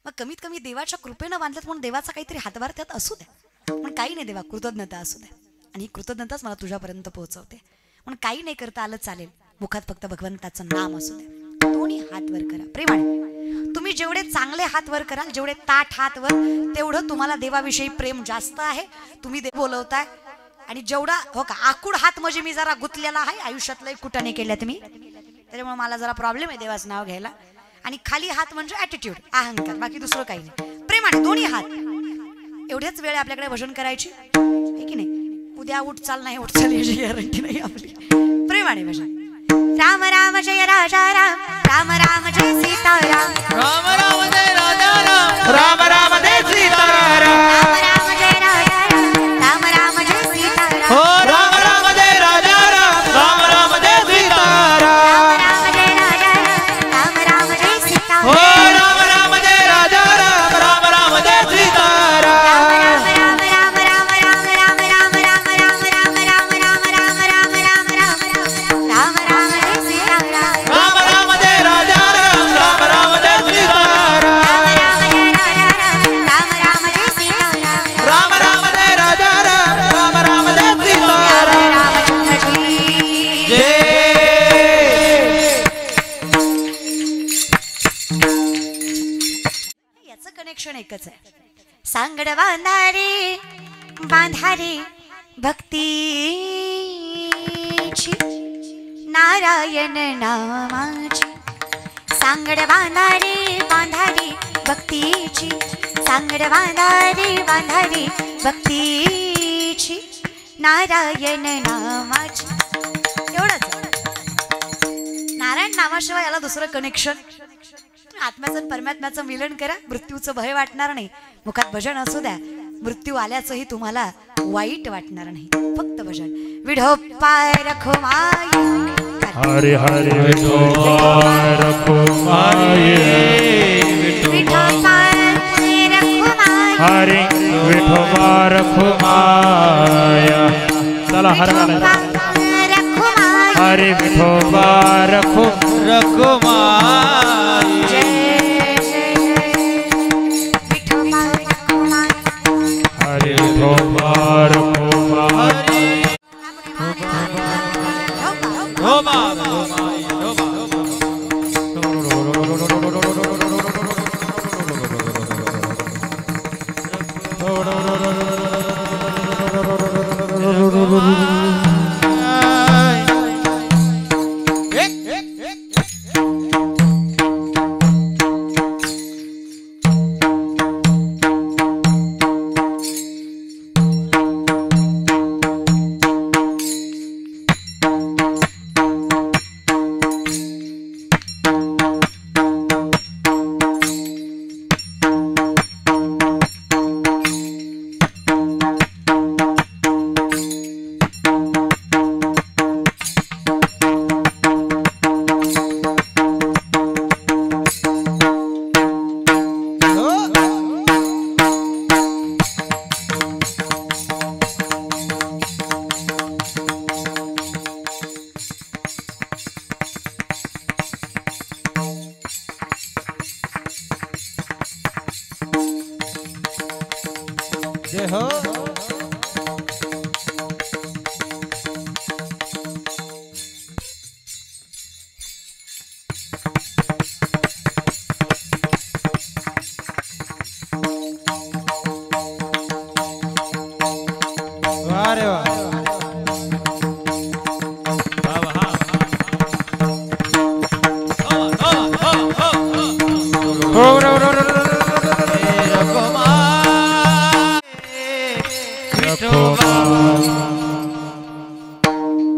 मग कमीत कमी देवाच्या कृपेनं बांधल्यात म्हणून देवाचा काहीतरी हातभार त्यात असू द्या. पण काही नाही, देवा कृतज्ञता असू द्या. आणि ही कृतज्ञताच मला तुझ्यापर्यंत पोहोचवते. पण काही नाही करता आलं चालेल, मुखात फक्त भगवंताचं नाम असू द्या. दोन्ही हात वर करा प्रेमाने. तुम्ही जेवढे चांगले हात वर कराल, जेवढे ताठ हात वर, तेवढं तुम्हाला देवाविषयी प्रेम जास्त आहे. तुम्ही देव बोलवताय. आणि जेवढा हो का आकुड हात, म्हणजे मी जरा गुंतलेला आहे आयुष्यातलं, कुठाने केल्यात मी, त्याच्यामुळे मला जरा प्रॉब्लेम आहे देवाचं नाव घ्यायला. आणि खाली हात म्हणजे ॲटिट्यूड, अहंकार, बाकी दुसरं काही नाही. प्रेमाने दोन्ही हात. एवढ्याच वेळ आपल्याकडे भजन करायची आहे की नाही? उद्या उठ चाल नाही, उठ चाल याची गॅरंटी नाही आपली. प्रेमाने भजन. राम राम जय राजा राम, राम राम जय सीताराम, राम राम जय राजा राम, राम राम जय सीताराम, राम राम जय राजा राम, राम राम जय सीताराम, हो राम राम जय राजा राम, राम राम जय सीताराम, राम जय राजा राम, राम राम जय सीताराम, हो राम राम जय राजा राम, राम राम जय सीताराम, राम राम राम राम राम राम राम राम राम राम राम राम राम राम राम राम राम राम जय सीताराम, राम राम जय राजा राम, राम राम जय सीताराम, राम राम जय राजा राम, राम राम जय सीताराम, एकच आहे. सांगड बांधारी बांधारी भक्तीची नारायण नामाची. सांगड बांधारी बांधारी भक्तीची सांगड बांधारी बांधारी भक्तीची नारायण नामाची. एवढंच. नारायण नामाशिवाय याला दुसरं कनेक्शन. आत्म्याचं आणि परमात्म्याचं मिलन करा, मृत्यूचं भय वाटणार नाही. मुखात भजन असू द्या, मृत्यू आल्याचंही तुम्हाला वाईट वाटणार नाही. फक्त भजन. विढोप्पाय रखो माये हरे हरे विठोबाय रखो माये विठोप्पाय रखो माये हरे विठोबाय रखो माया. चला हर रखो माये हरे विठोबाय रखो रखो माये. हरे विठोबाय रखो माया. धोबा जय हो. अरे वा.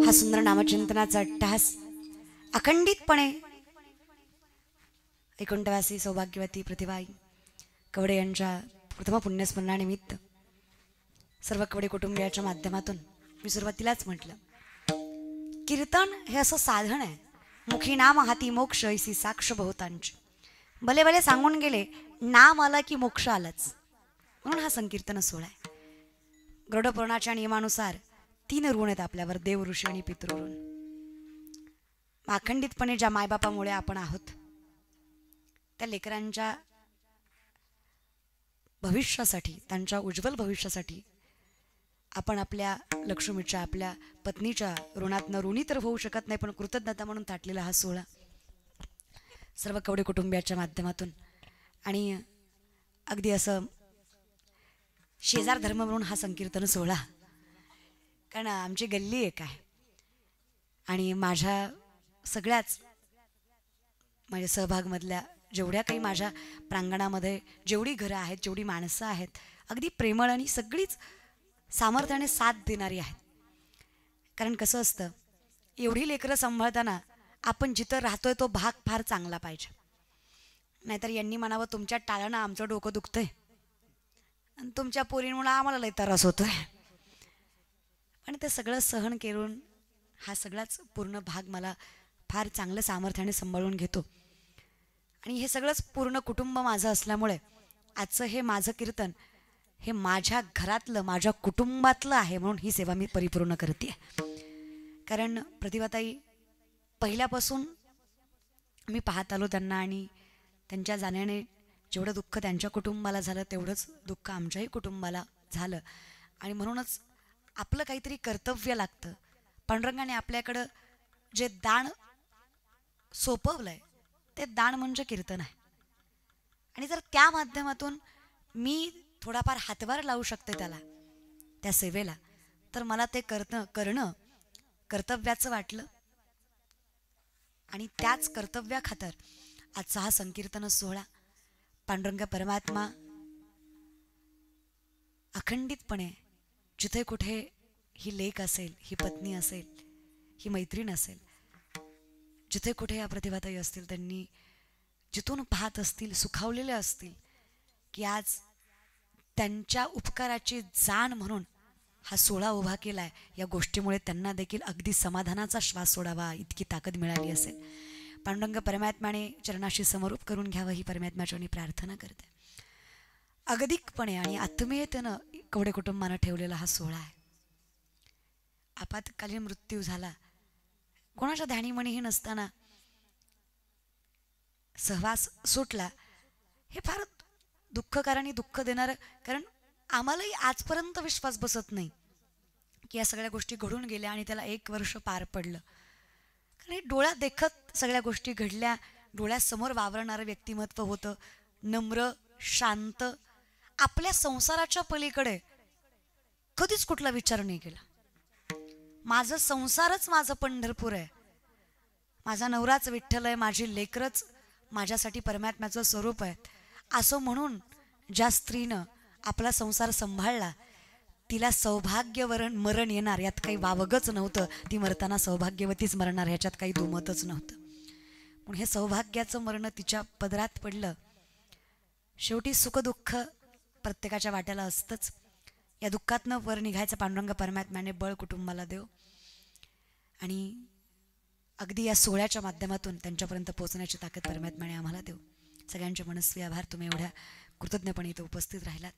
हा सुंदर नामचिंतनाचा अट्टहास अखंडितपणे ऐकुंठवासी सौभाग्यवती प्रतिभाई कवडे यांच्या प्रथम पुण्यस्मरणानिमित्त सर्व कवडे कुटुंबियाच्या माध्यमातून मी सुरुवातीलाच म्हटलं, कीर्तन हे असं साधन आहे. मुखी नाम हाती मोक्ष ऐसी साक्ष बहुतांची. भले भले सांगून गेले, नाम आलं की मोक्ष आलाच. म्हणून हा संकीर्तन सोहळा आहे. गरुडपुराणाच्या नियमानुसार 3 ऋण आहेत आपल्यावर, देव, ऋषी आणि पितृऋण. अखंडितपणे ज्या मायबापामुळे आपण आहोत त्या लेकरांच्या भविष्यासाठी, त्यांच्या उज्ज्वल भविष्यासाठी आपण आपल्या लक्ष्मीच्या, आपल्या पत्नीच्या ऋणातनं ऋणी तर होऊ शकत नाही, पण कृतज्ञता म्हणून ताटलेला हा सोहळा सर्व कवडे कुटुंबियाच्या माध्यमातून आणि अगदी असं शेजार धर्म म्हणून हा संकीर्तन सोहळा. कारण आमची गल्ली एक आहे आणि माझ्या सगळ्याच माझ्या सहभागमधल्या जेवढ्या काही माझ्या प्रांगणामध्ये जेवढी घरं आहेत, जेवढी माणसं आहेत, अगदी प्रेमळ आणि सगळीच सामर्थ्याने साथ देणारी आहेत. कारण कसं असतं, एवढी लेकरं सांभाळताना आपण जिथं राहतोय तो भाग फार चांगला पाहिजे. नाहीतर यांनी म्हणावं, तुमच्या टाळानं आमचं डोकं दुखतंय आणि तुमच्या पोरींमुळे आम्हाला लय त्रास होतोय. पण ते सगळं सहन करून हा सगळाच पूर्ण भाग मला फार चांगलं सामर्थ्याने सांभाळून घेतो. आणि हे सगळंच पूर्ण कुटुंब माझं असल्यामुळे आजचं हे माझं कीर्तन हे माझ्या घरातलं, माझ्या कुटुंबातलं आहे. म्हणून ही सेवा मी परिपूर्ण करते. कारण प्रतिभाताई पहिल्यापासून मी पाहत आलो त्यांना, आणि त्यांच्या जाण्याने जेवढं दुःख त्यांच्या कुटुंबाला झालं तेवढंच दुःख आमच्याही कुटुंबाला झालं. आणि म्हणूनच आपलं काहीतरी कर्तव्य लागतं. पांडुरंगाने आपल्याकडं जे दान सोपवलंय ते दान म्हणजे कीर्तन आहे. आणि जर त्या माध्यमातून मी थोडाफार हातभार लावू शकते त्याला, त्या सेवेला, तर मला ते करणं कर्तव्याचं वाटलं. आणि त्याच कर्तव्याखातर आजचा हा संकीर्तन सोहळा पांडुरंग परमात्मा अखंडितपणे जिथे कुठे ही लेक असेल, ही पत्नी असेल, ही मैत्रीण असेल, जिथे कुठे या प्रतिभाताई असतील, त्यांनी जिथून पाहत असतील, सुखावलेले असतील की आज त्यांच्या उपकाराची जाण म्हणून हा सोहळा उभा केलाय, या गोष्टीमुळे त्यांना देखील अगदी समाधानाचा श्वास सोडावा इतकी ताकद मिळाली असेल. पांडुरंग परमात्म्याने चरणाशी समरूप करून घ्यावं ही परमात्म्याची प्रार्थना करते. अगदिकपणे आणि आत्मीयतेनं कवडे कुटुंबानं ठेवलेला हा सोहळा आहे. आपत्कालीन मृत्यू झाला, कोणाच्या ध्यानीमणीही नसताना सहवास सुटला, हे फार दुःखकार आणि दुःख देणारं. कारण आम्हालाही आजपर्यंत विश्वास बसत नाही की या सगळ्या गोष्टी घडून गेल्या आणि त्याला 1 वर्ष पार पडलं. कारण हे डोळ्यात देखत सगळ्या गोष्टी घडल्या, डोळ्यासमोर वावरणारं व्यक्तिमत्व होतं, नम्र, शांत, आपल्या संसाराच्या पलीकडे कधीच कुठला विचार नाही केला. माझं संसारच माझं पंढरपूर आहे, माझा नवराच विठ्ठल आहे, माझी लेकरच माझ्यासाठी परमात्म्याचं स्वरूप आहे, असं म्हणून ज्या स्त्रीनं आपला संसार सांभाळला, तिला सौभाग्यवरण मरण येणार यात काही वावगच नव्हतं. ती मरताना सौभाग्यवतीच मरणार ह्याच्यात काही दुमतच नव्हतं. म्हणून हे सौभाग्याचं मरण तिच्या पदरात पडलं. शेवटी सुखदुःख प्रत्येकाच्या वाट्याला असतंच. या दुःखातनं वर निघायचं पांडुरंग परमात्म्याने बळ कुटुंबाला देव आणि अगदी या सोहळ्याच्या माध्यमातून त्यांच्यापर्यंत पोहोचण्याची ताकद परमात्म्याने आम्हाला देव. सगळ्यांचे मनस्वी आभार. तुम्ही एवढ्या कृतज्ञपणे इथं उपस्थित राहिलात.